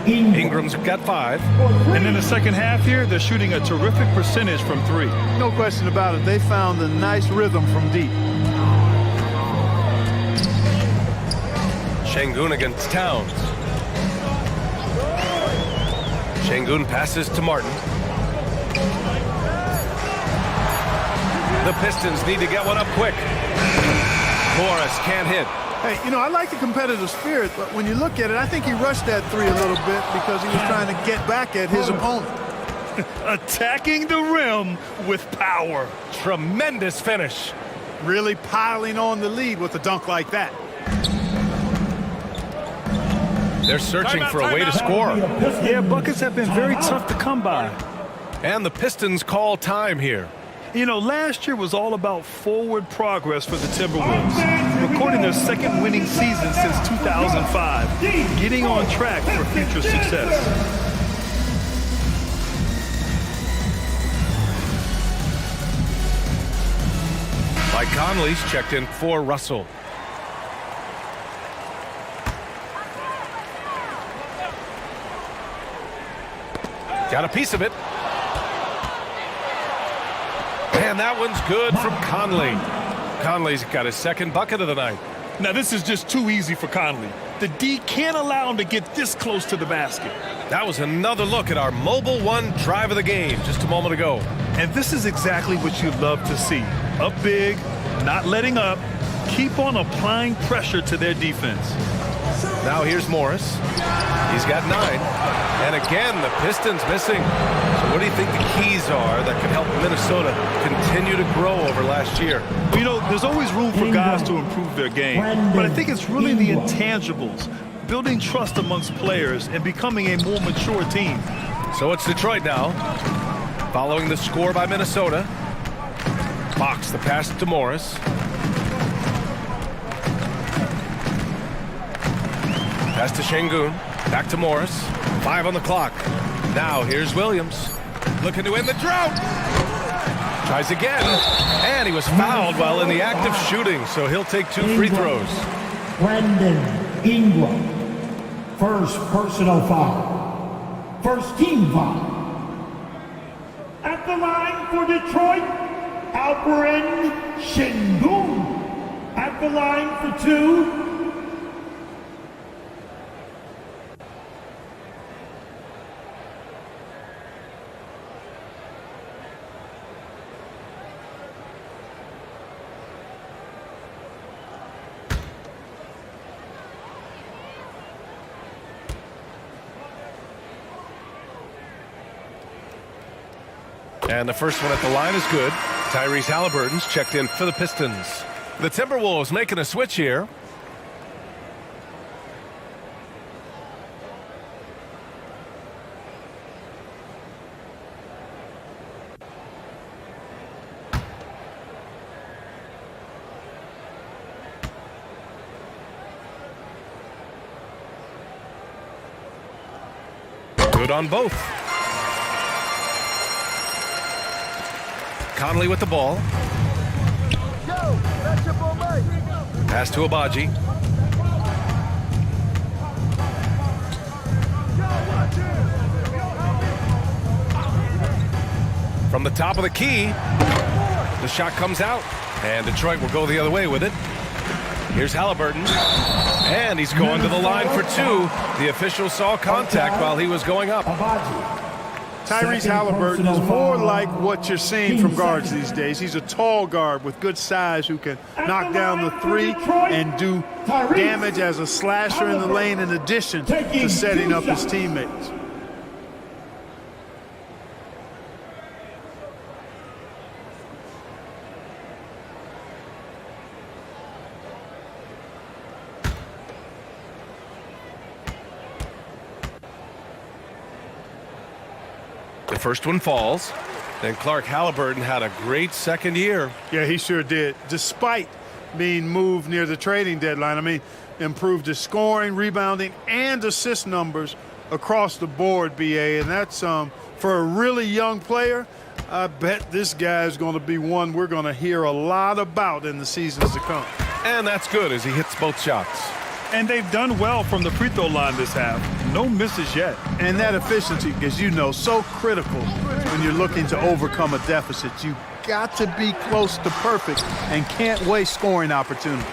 Ingram's got 5. And in the second half here, they're shooting a terrific percentage from 3. No question about it. They found a nice rhythm from deep. Şengün against Towns. Şengün passes to Martin. The Pistons need to get one up quick. Morris can't hit. Hey, you know, I like the competitive spirit, but when you look at it, I think he rushed that three a little bit because he was trying to get back at his opponent. Attacking the rim with power. Tremendous finish. Really piling on the lead with a dunk like that. They're searching for a way to score. Yeah, buckets have been very tough to come by. And the Pistons call time here. You know, last year was all about forward progress for the Timberwolves, recording their second winning season since 2005, getting on track for future success. Mike Conley's checked in for Russell. Got a piece of it. And that one's good from Conley. Conley's got his second bucket of the night. Now this is just too easy for Conley. The D can't allow him to get this close to the basket. That was another look at our Mobile One drive of the game just a moment ago. And this is exactly what you love to see. Up big, not letting up, keep on applying pressure to their defense. Now here's Morris. He's got 9. And again, the Pistons missing. So what do you think the keys are that can help Minnesota continue to grow over last year? You know, there's always room for guys to improve their game. But I think it's really the intangibles, building trust amongst players and becoming a more mature team. So it's Detroit now, following the score by Minnesota. Box the pass to Morris. Pass to Şengün. Back to Morris. 5 on the clock. Now here's Williams. Looking to end the drought. Tries again. And he was fouled while in the act of shooting, so he'll take 2 free throws. Brandon Ingram. First personal foul. First team foul. At the line for Detroit, Alperen Şengün. At the line for 2. And the first one at the line is good. Tyrese Halliburton's checked in for the Pistons. The Timberwolves making a switch here. Good on both. Conley with the ball. Pass to Abaji. From the top of the key, the shot comes out, and Detroit will go the other way with it. Here's Halliburton, and he's going to the line for 2. The official saw contact while he was going up. Tyrese Halliburton is more like what you're seeing from guards these days. He's a tall guard with good size who can knock down the 3 and do damage as a slasher in the lane in addition to setting up his teammates. The first one falls. Then Clark Halliburton had a great second year. Yeah, he sure did. Despite being moved near the trading deadline, I mean, improved his scoring, rebounding, and assist numbers across the board, BA. And that's for a really young player, I bet this guy is going to be one we're going to hear a lot about in the seasons to come. And that's good as he hits both shots. And they've done well from the free throw line this half. No misses yet. And that efficiency, as you know, so critical when you're looking to overcome a deficit. You got to be close to perfect and can't waste scoring opportunities.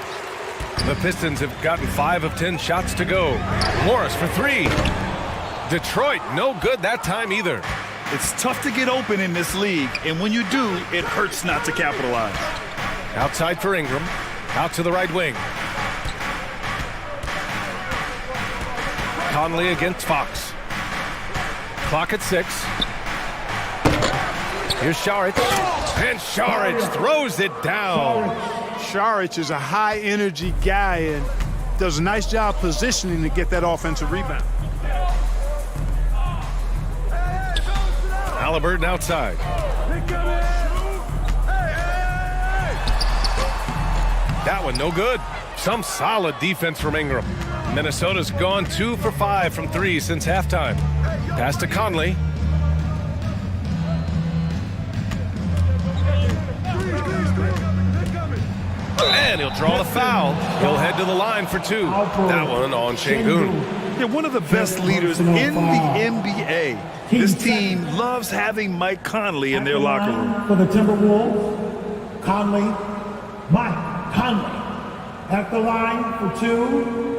The Pistons have gotten 5 of 10 shots to go. Morris for 3. Detroit, no good that time either. It's tough to get open in this league, and when you do, it hurts not to capitalize. Outside for Ingram. Out to the right wing. Conley against Fox. Clock at 6. Here's Šarić. And Šarić throws it down. Šarić is a high-energy guy and does a nice job positioning to get that offensive rebound. Halliburton outside. That one no good. Some solid defense from Ingram. Minnesota's gone 2 for 5 from 3 since halftime. Pass to Conley. And he'll draw the foul. He'll head to the line for 2. That one on Şengün. They're one of the best leaders in the NBA. This team loves having Mike Conley in their locker room. For the Timberwolves, Mike Conley at the line for 2.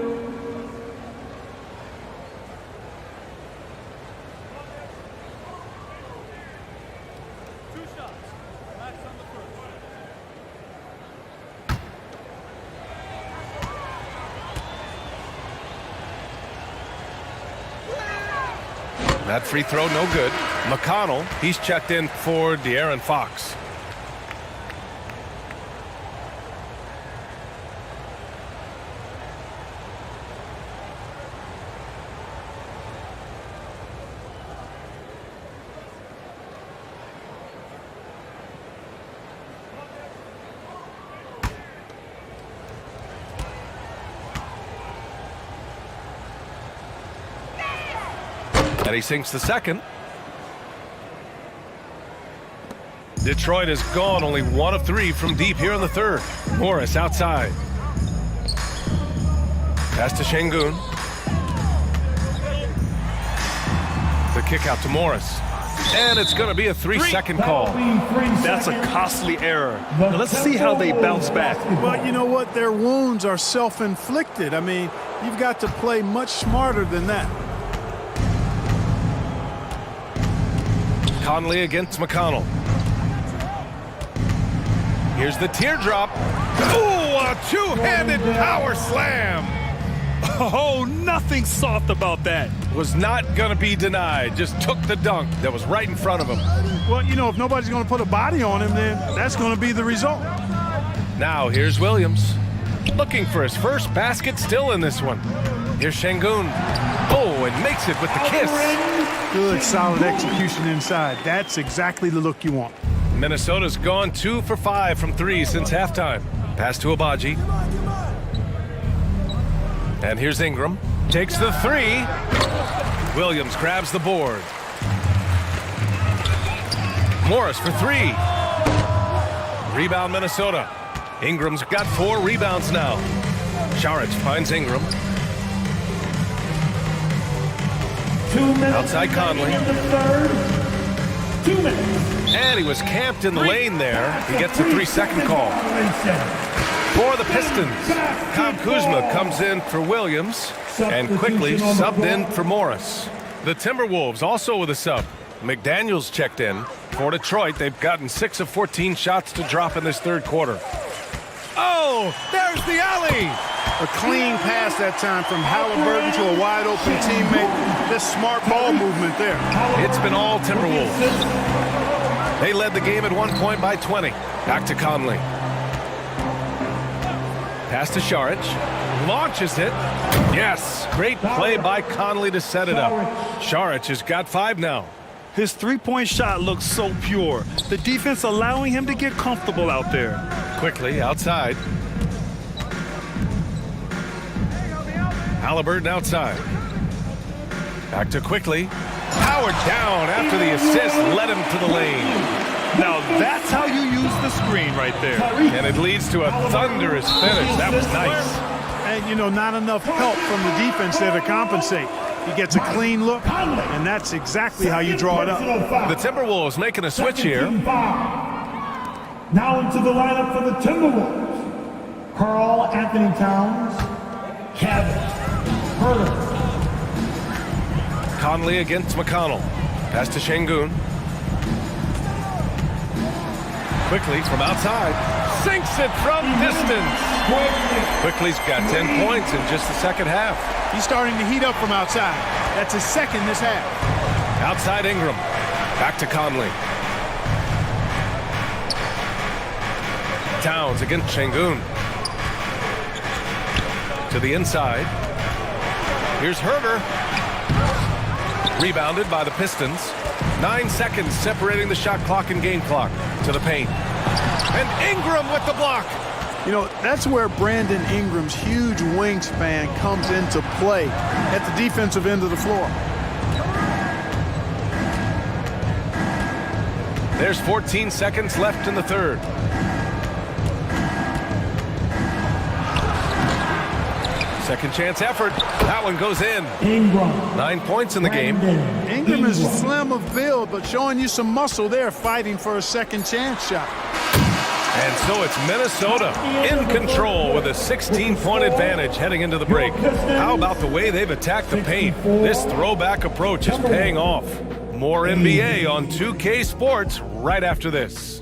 That free throw no good. McConnell, he's checked in for De'Aaron Fox. And he sinks the second. Detroit has gone only 1 of 3 from deep here in the third. Morris outside. Pass to Şengün. The kick out to Morris. And it's going to be a 3-second call. That's a costly error. Now let's see how they bounce back. But you know what? Their wounds are self-inflicted. I mean, you've got to play much smarter than that. Conley against McConnell. Here's the teardrop. Ooh, a two-handed power slam. Oh, nothing soft about that. Was not going to be denied. Just took the dunk that was right in front of him. Well, you know, if nobody's going to put a body on him, then that's going to be the result. Now here's Williams. Looking for his first basket still in this one. Here's Şengün. Oh, and makes it with the kiss. Good, solid execution inside. That's exactly the look you want. Minnesota's gone 2 for 5 from 3 since halftime. Pass to Agbaji. And here's Ingram. Takes the 3. Williams grabs the board. Morris for 3. Rebound Minnesota. Ingram's got 4 rebounds now. Šarić finds Ingram. Outside Conley. 2 minutes. And he was camped in the lane there. He gets a 3-second call. For the Pistons, Kyle Kuzma comes in for Williams and quickly subbed in for Morris. The Timberwolves also with a sub. McDaniels checked in. For Detroit, they've gotten 6 of 14 shots to drop in this third quarter. Oh, there's the alley. A clean pass that time from Halliburton to a wide-open teammate. Just smart ball movement there. It's been all Timberwolves. They led the game at one point by 20. Back to Conley. Pass to Šarić. Launches it. Yes, great play by Conley to set it up. Šarić has got 5 now. His three-point shot looks so pure. The defense allowing him to get comfortable out there. Quickly outside. Halliburton outside. Back to Quickly. Powered down after the assist led him to the lane. Now that's how you use the screen right there. And it leads to a thunderous finish. That was nice. And, you know, not enough help from the defense there to compensate. He gets a clean look, and that's exactly how you draw it up. The Timberwolves making a switch here. Now into the lineup for the Timberwolves. Karl Anthony Towns, Kevin Herter. Conley against McConnell. Pass to Şengün. Quickly from outside. sinks it from distance. Quickly's got 10 points in just the second half. He's starting to heat up from outside. That's his second this half. Outside Ingram. Back to Conley. Towns against Şengün. To the inside. Here's Herder. Rebounded by the Pistons. 9 seconds separating the shot clock and game clock. To the paint. And Ingram with the block. You know, that's where Brandon Ingram's huge wingspan comes into play at the defensive end of the floor. There's 14 seconds left in the third. Second chance effort. That one goes in. Ingram. 9 points in the game. Ingram is slim of build, but showing you some muscle there, fighting for a second chance shot. And so it's Minnesota in control with a 16-point advantage heading into the break. How about the way they've attacked the paint? This throwback approach is paying off. More NBA on 2K Sports right after this.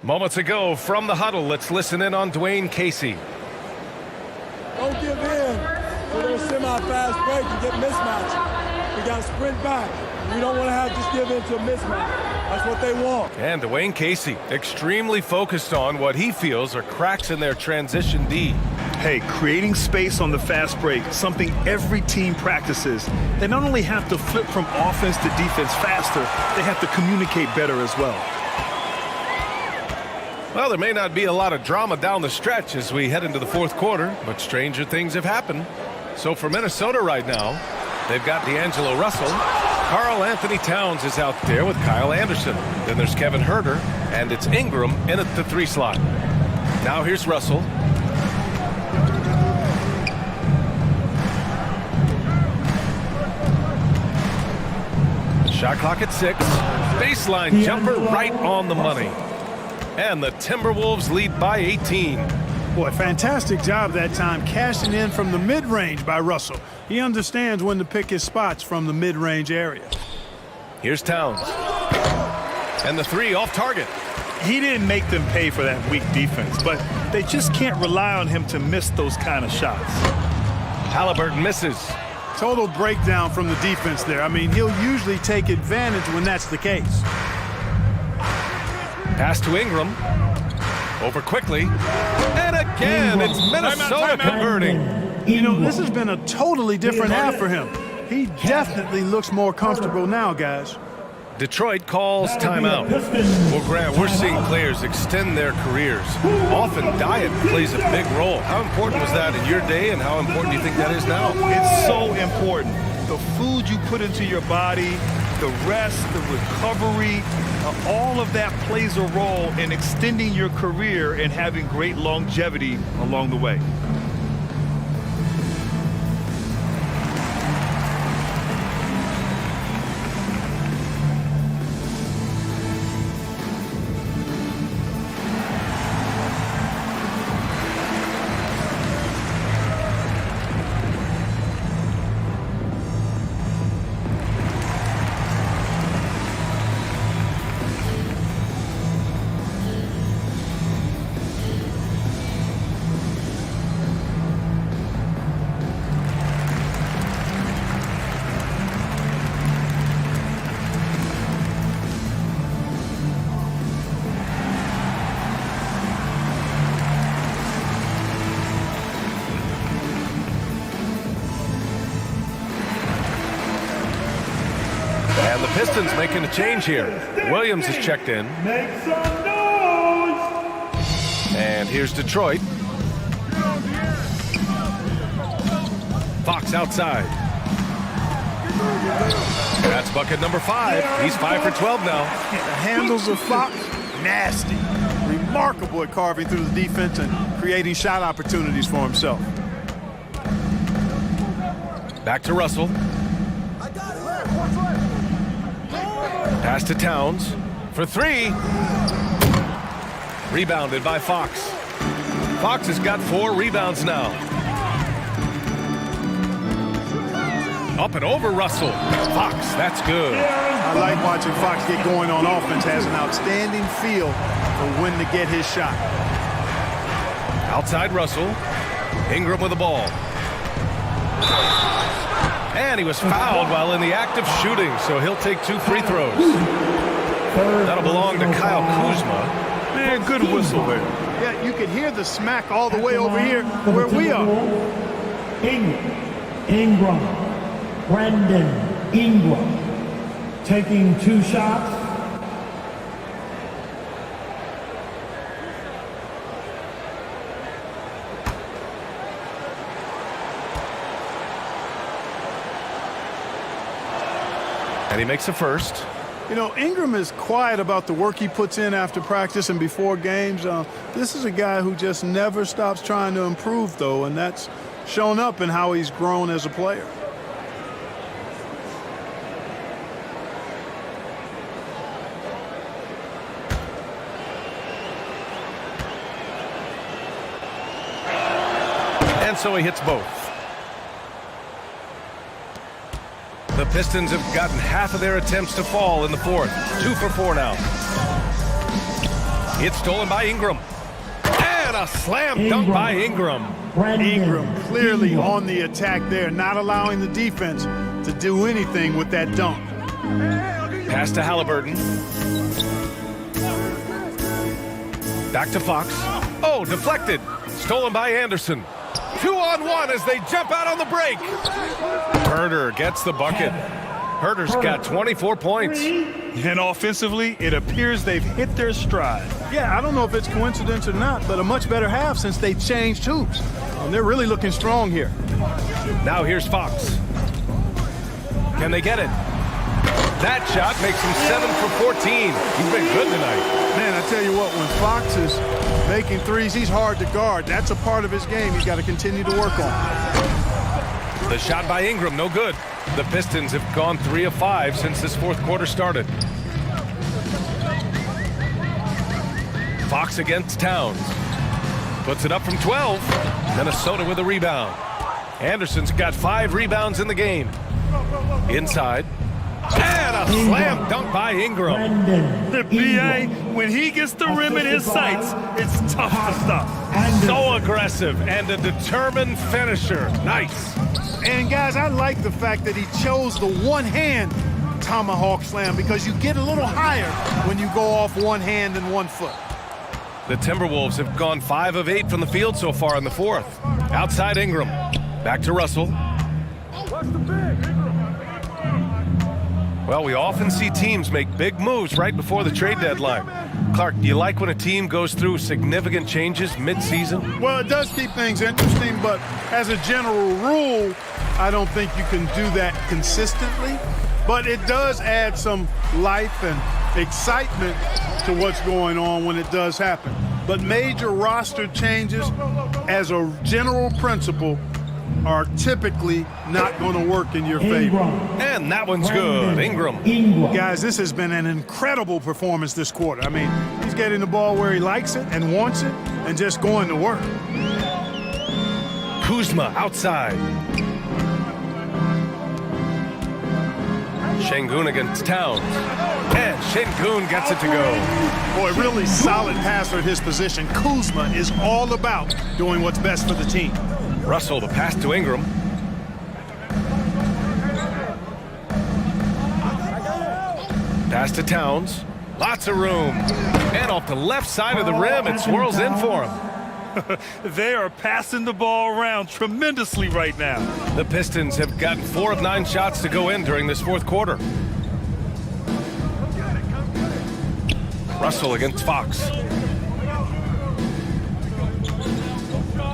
Moments ago from the huddle, let's listen in on Dwayne Casey. Don't give in to their semi-fast break and get mismatched. We got to sprint back. We don't want to have just give in to a mismatch. That's what they want. And Dwayne Casey, extremely focused on what he feels are cracks in their transition D. Hey, creating space on the fast break, something every team practices. They not only have to flip from offense to defense faster, they have to communicate better as well. Well, there may not be a lot of drama down the stretch as we head into the fourth quarter, but stranger things have happened. So for Minnesota right now, they've got D'Angelo Russell. Karl Anthony Towns is out there with Kyle Anderson. Then there's Kevin Herter, and it's Ingram in at the 3 slot. Now here's Russell. Shot clock at 6. Baseline jumper right on the money. And the Timberwolves lead by 18. Boy, fantastic job that time cashing in from the mid-range by Russell. He understands when to pick his spots from the mid-range area. Here's Towns. And the 3 off target. He didn't make them pay for that weak defense, but they just can't rely on him to miss those kind of shots. Halliburton misses. Total breakdown from the defense there. I mean, he'll usually take advantage when that's the case. Pass to Ingram. Over quickly. And again, it's Minnesota converting. You know, this has been a totally different half for him. He definitely looks more comfortable now, guys. Detroit calls timeout. Well, Grant, we're seeing players extend their careers. Often diet plays a big role. How important was that in your day, and how important do you think that is now? It's so important. The food you put into your body, the rest, the recovery, all of that plays a role in extending your career and having great longevity along the way. And the Pistons making a change here. Williams is checked in. Make some noise! And here's Detroit. Fox outside. That's bucket number 5. He's 5 for 12 now. The handles of Fox, nasty. Remarkable at carving through the defense and creating shot opportunities for himself. Back to Russell. Pass to Towns for three. Rebounded by Fox. Fox has got 4 rebounds now. Up and over Russell. Fox, that's good. I like watching Fox get going on offense. Has an outstanding feel for when to get his shot. Outside Russell. Ingram with the ball. And he was fouled while in the act of shooting, so he'll take 2 free throws. That'll belong to Kyle Kuzma. Man, good whistle there. Yeah, you could hear the smack all the way over here where we are. Ingram. Brandon Ingram. Taking 2 shots. And he makes the first. You know, Ingram is quiet about the work he puts in after practice and before games. This is a guy who just never stops trying to improve, though, and that's shown up in how he's grown as a player. And so he hits both. The Pistons have gotten half of their attempts to fall in the fourth. 2 for 4 now. It's stolen by Ingram. And a slam dunk by Ingram. Ingram clearly on the attack there, not allowing the defense to do anything with that dunk. Pass to Halliburton. Back to Fox. Oh, deflected. Stolen by Anderson. 2-on-1 as they jump out on the break. Herder gets the bucket. Herder's got 24 points. And offensively, it appears they've hit their stride. Yeah, I don't know if it's coincidence or not, but a much better half since they changed hoops. And they're really looking strong here. Now here's Fox. Can they get it? That shot makes him 7 for 14. He's been good tonight. Man, I tell you what, when Fox is making threes, he's hard to guard. That's a part of his game he's got to continue to work on. The shot by Ingram, no good. The Pistons have gone 3 of 5 since this fourth quarter started. Fox against Towns. Puts it up from 12. Minnesota with a rebound. Anderson's got 5 rebounds in the game. Inside. And a slam dunk by Ingram. The BA, when he gets the rim in his sights, it's tough to stop. So aggressive and a determined finisher. Nice. And guys, I like the fact that he chose the one-hand tomahawk slam because you get a little higher when you go off one hand and 1 foot. The Timberwolves have gone 5 of 8 from the field so far in the fourth. Outside Ingram. Back to Russell. Well, we often see teams make big moves right before the trade deadline. Clark, do you like when a team goes through significant changes mid-season? Well, it does keep things interesting, but as a general rule, I don't think you can do that consistently. But it does add some life and excitement to what's going on when it does happen. But major roster changes, as a general principle, are typically not going to work in your favor. And that one's good. Ingram. Guys, this has been an incredible performance this quarter. I mean, he's getting the ball where he likes it and wants it and just going to work. Kuzma outside. Şengün against Towns. And Şengün gets it to go. Boy, really solid passer at his position. Kuzma is all about doing what's best for the team. Russell, the pass to Ingram. Pass to Towns. Lots of room. And off the left side of the rim, it swirls in for him. They are passing the ball around tremendously right now. The Pistons have gotten 4 of 9 shots to go in during this fourth quarter. Russell against Fox.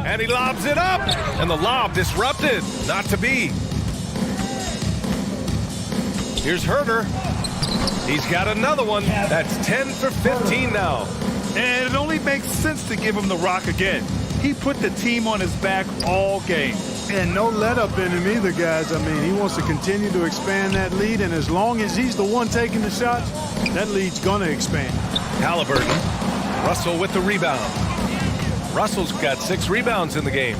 And he lobs it up. And the lob disrupted. Not to be. Here's Herder. He's got another one. That's 10 for 15 now. And it only makes sense to give him the rock again. He put the team on his back all game. And no let up in him either, guys. I mean, he wants to continue to expand that lead, and as long as he's the one taking the shots, that lead's going to expand. Halliburton. Russell with the rebound. Russell's got 6 rebounds in the game.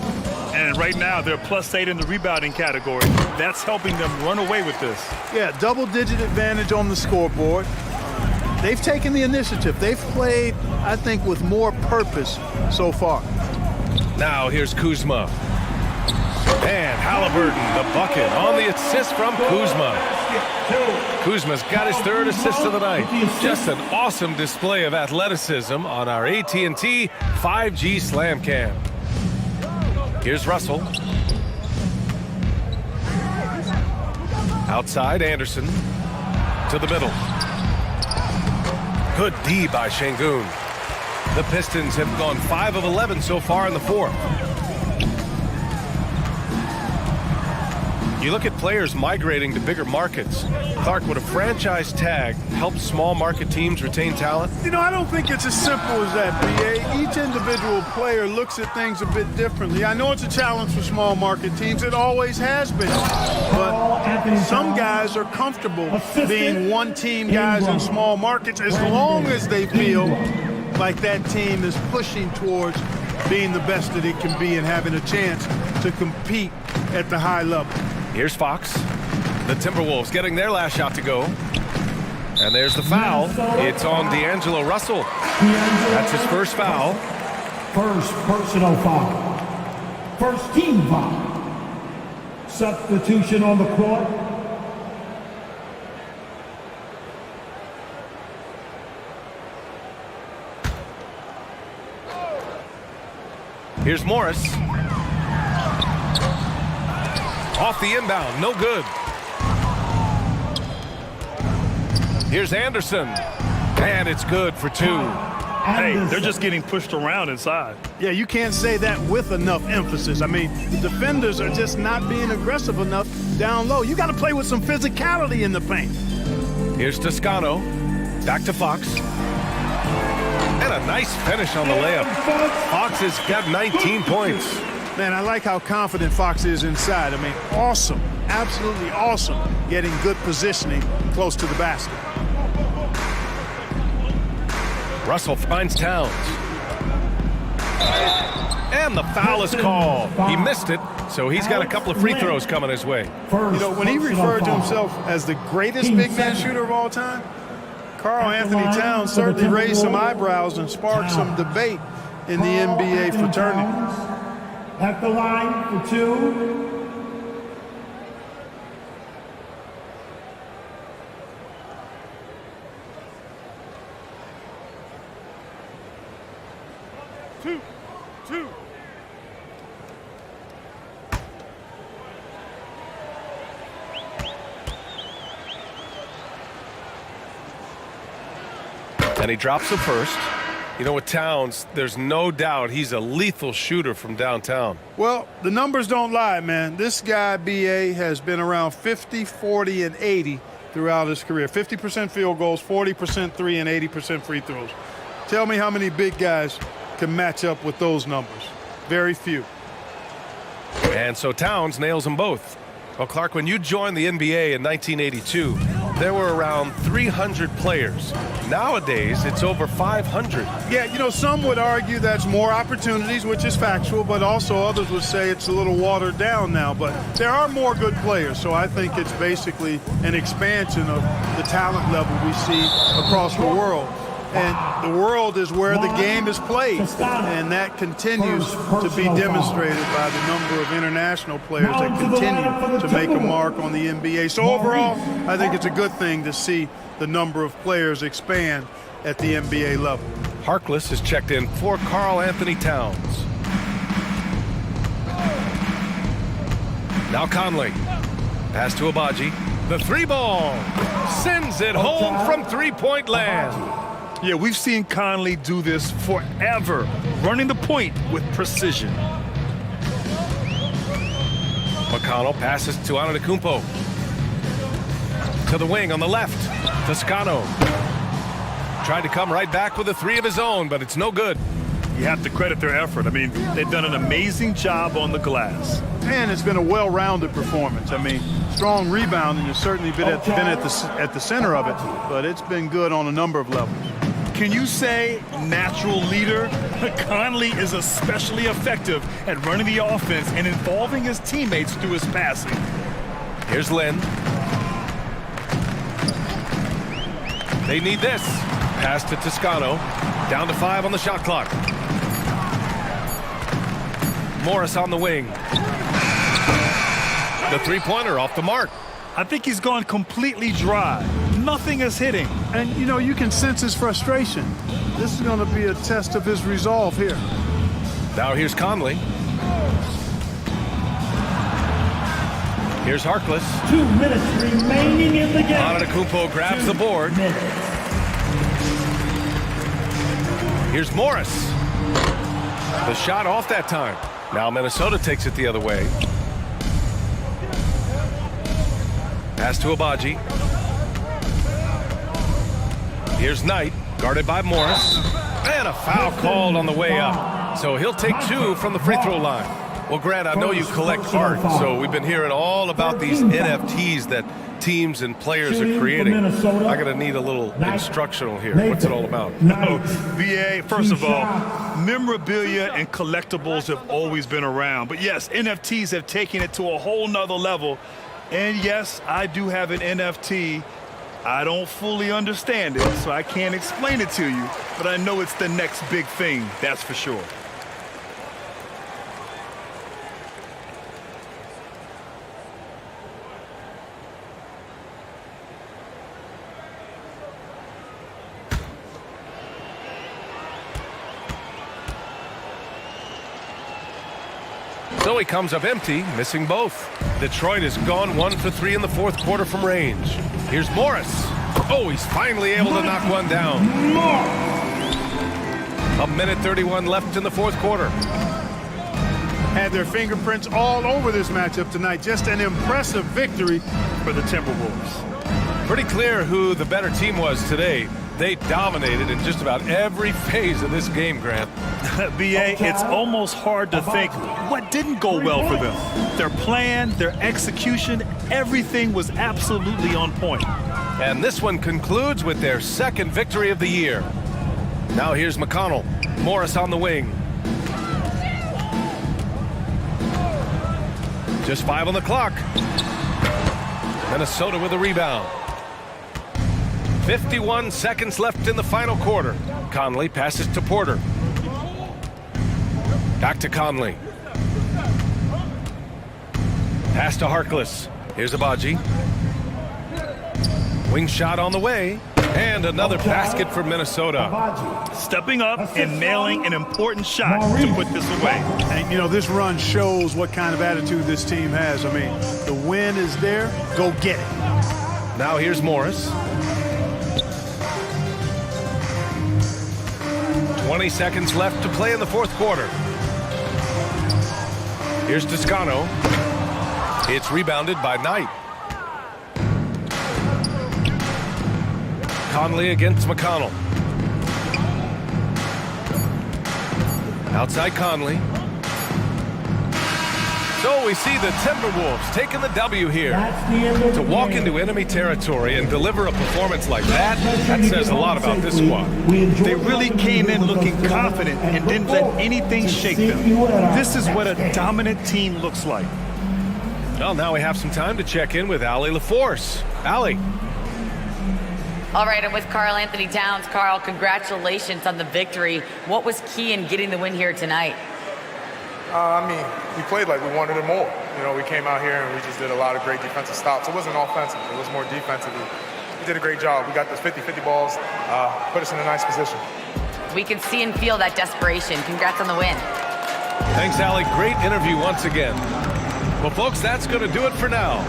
And right now, they're +8 in the rebounding category. That's helping them run away with this. Yeah, double-digit advantage on the scoreboard. They've taken the initiative. They've played, I think, with more purpose so far. Now here's Kuzma. And Halliburton, the bucket on the assist from Kuzma. Kuzma's got his 3rd assist of the night. Just an awesome display of athleticism on our AT&T 5G Slam Cam. Here's Russell. Outside, Anderson. To the middle. Good D by Şengün. The Pistons have gone 5 of 11 so far in the 4th. You look at players migrating to bigger markets. Clark, would a franchise tag help small market teams retain talent? You know, I don't think it's as simple as that, B.A. Each individual player looks at things a bit differently. I know it's a challenge for small market teams. It always has been. But some guys are comfortable being one-team guys in small markets as long as they feel like that team is pushing towards being the best that it can be and having a chance to compete at the high level. Here's Fox. The Timberwolves getting their last shot to go. And there's the foul. It's on D'Angelo Russell. That's his first foul. First personal foul. First team foul. Substitution on the court. Here's Morris. Off the inbound, no good. Here's Anderson. And it's good for 2. Hey, they're just getting pushed around inside. Yeah, you can't say that with enough emphasis. I mean, the defenders are just not being aggressive enough down low. You got to play with some physicality in the paint. Here's Toscano. Back to Fox. And a nice finish on the layup. Fox has got 19 points. Man, I like how confident Fox is inside. I mean, awesome, absolutely awesome, getting good positioning close to the basket. Russell finds Towns. And the foul is called. He missed it, so he's got a couple of free throws coming his way. You know, when he referred to himself as the greatest big man shooter of all time, Karl Anthony Towns certainly raised some eyebrows and sparked some debate in the NBA fraternity. At the line for 2. Two. And he drops the first. You know, with Towns, there's no doubt he's a lethal shooter from downtown. Well, the numbers don't lie, man. This guy, B.A., has been around 50, 40, and 80 throughout his career. 50% field goals, 40% three, and 80% free throws. Tell me how many big guys can match up with those numbers. Very few. And so Towns nails them both. Well, Clark, when you joined the NBA in 1982, there were around 300 players. Nowadays, it's over 500. Yeah, you know, some would argue that's more opportunities, which is factual, but also others would say it's a little watered down now. But there are more good players, so I think it's basically an expansion of the talent level we see across the world. And the world is where the game is played, and that continues to be demonstrated by the number of international players that continue to make a mark on the NBA. So overall, I think it's a good thing to see the number of players expand at the NBA level. Harkless is checked in for Karl Anthony Towns. Now Conley. Pass to Abaji. The 3-ball. Sends it home from three-point land. Yeah, we've seen Conley do this forever, running the point with precision. McConnell passes to Antetokounmpo. To the wing on the left. Toscano. Tried to come right back with a 3 of his own, but it's no good. You have to credit their effort. I mean, they've done an amazing job on the glass. And it's been a well-rounded performance. I mean, strong rebounding has certainly been at the center of it, but it's been good on a number of levels. Can you say natural leader? Conley is especially effective at running the offense and involving his teammates through his passing. Here's Lynn. They need this. Pass to Toscano. Down to 5 on the shot clock. Morris on the wing. The three-pointer off the mark. I think he's gone completely dry. Nothing is hitting. And, you know, you can sense his frustration. This is going to be a test of his resolve here. Now here's Conley. Here's Harkless. 2 minutes remaining in the game. Antetokounmpo grabs the board. Here's Morris. The shot off that time. Now Minnesota takes it the other way. Pass to Abaji. Here's Knight, guarded by Morris. And a foul called on the way up. So he'll take 2 from the free throw line. Well, Grant, I know you collect art, so we've been hearing all about these NFTs that teams and players are creating. I'm going to need a little instructional here. What's it all about? No, VA, first of all, memorabilia and collectibles have always been around. But yes, NFTs have taken it to a whole nother level. And yes, I do have an NFT. I don't fully understand it, so I can't explain it to you. But I know it's the next big thing, that's for sure. So he comes up empty, missing both. Detroit has gone 1 for 3 in the fourth quarter from range. Here's Morris. Oh, he's finally able to knock one down. 1:31 left in the fourth quarter. Had their fingerprints all over this matchup tonight. Just an impressive victory for the Timberwolves. Pretty clear who the better team was today. They dominated in just about every phase of this game, Grant. BA, it's almost hard to think what didn't go well for them. Their plan, their execution, everything was absolutely on point. And this one concludes with their second victory of the year. Now here's McConnell. Morris on the wing. Just 5 on the clock. Minnesota with a rebound. 51 seconds left in the final quarter. Conley passes to Porter. Back to Conley. Pass to Harkless. Here's Abaji. Wing shot on the way. And another basket for Minnesota. Stepping up and nailing an important shot to put this away. And, you know, this run shows what kind of attitude this team has. I mean, the win is there. Go get it. Now here's Morris. 20 seconds left to play in the fourth quarter. Here's Toscano. It's rebounded by Knight. Conley against McConnell. Outside Conley. So we see the Timberwolves taking the W here. To walk into enemy territory and deliver a performance like that, that says a lot about this squad. They really came in looking confident and didn't let anything shake them. This is what a dominant team looks like. Well, now we have some time to check in with Allie LaForce. Allie. All right, I'm with Karl Anthony Towns. Karl, congratulations on the victory. What was key in getting the win here tonight? I mean, we played like we wanted it more. You know, we came out here and we just did a lot of great defensive stops. It wasn't offensive. It was more defensive. We did a great job. We got those 50-50 balls, put us in a nice position. We can see and feel that desperation. Congrats on the win. Thanks, Allie. Great interview once again. Well, folks, that's going to do it for now.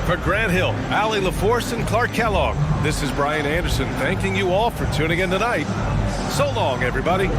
For Grant Hill, Allie LaForce, and Clark Kellogg, this is Brian Anderson thanking you all for tuning in tonight. So long, everybody.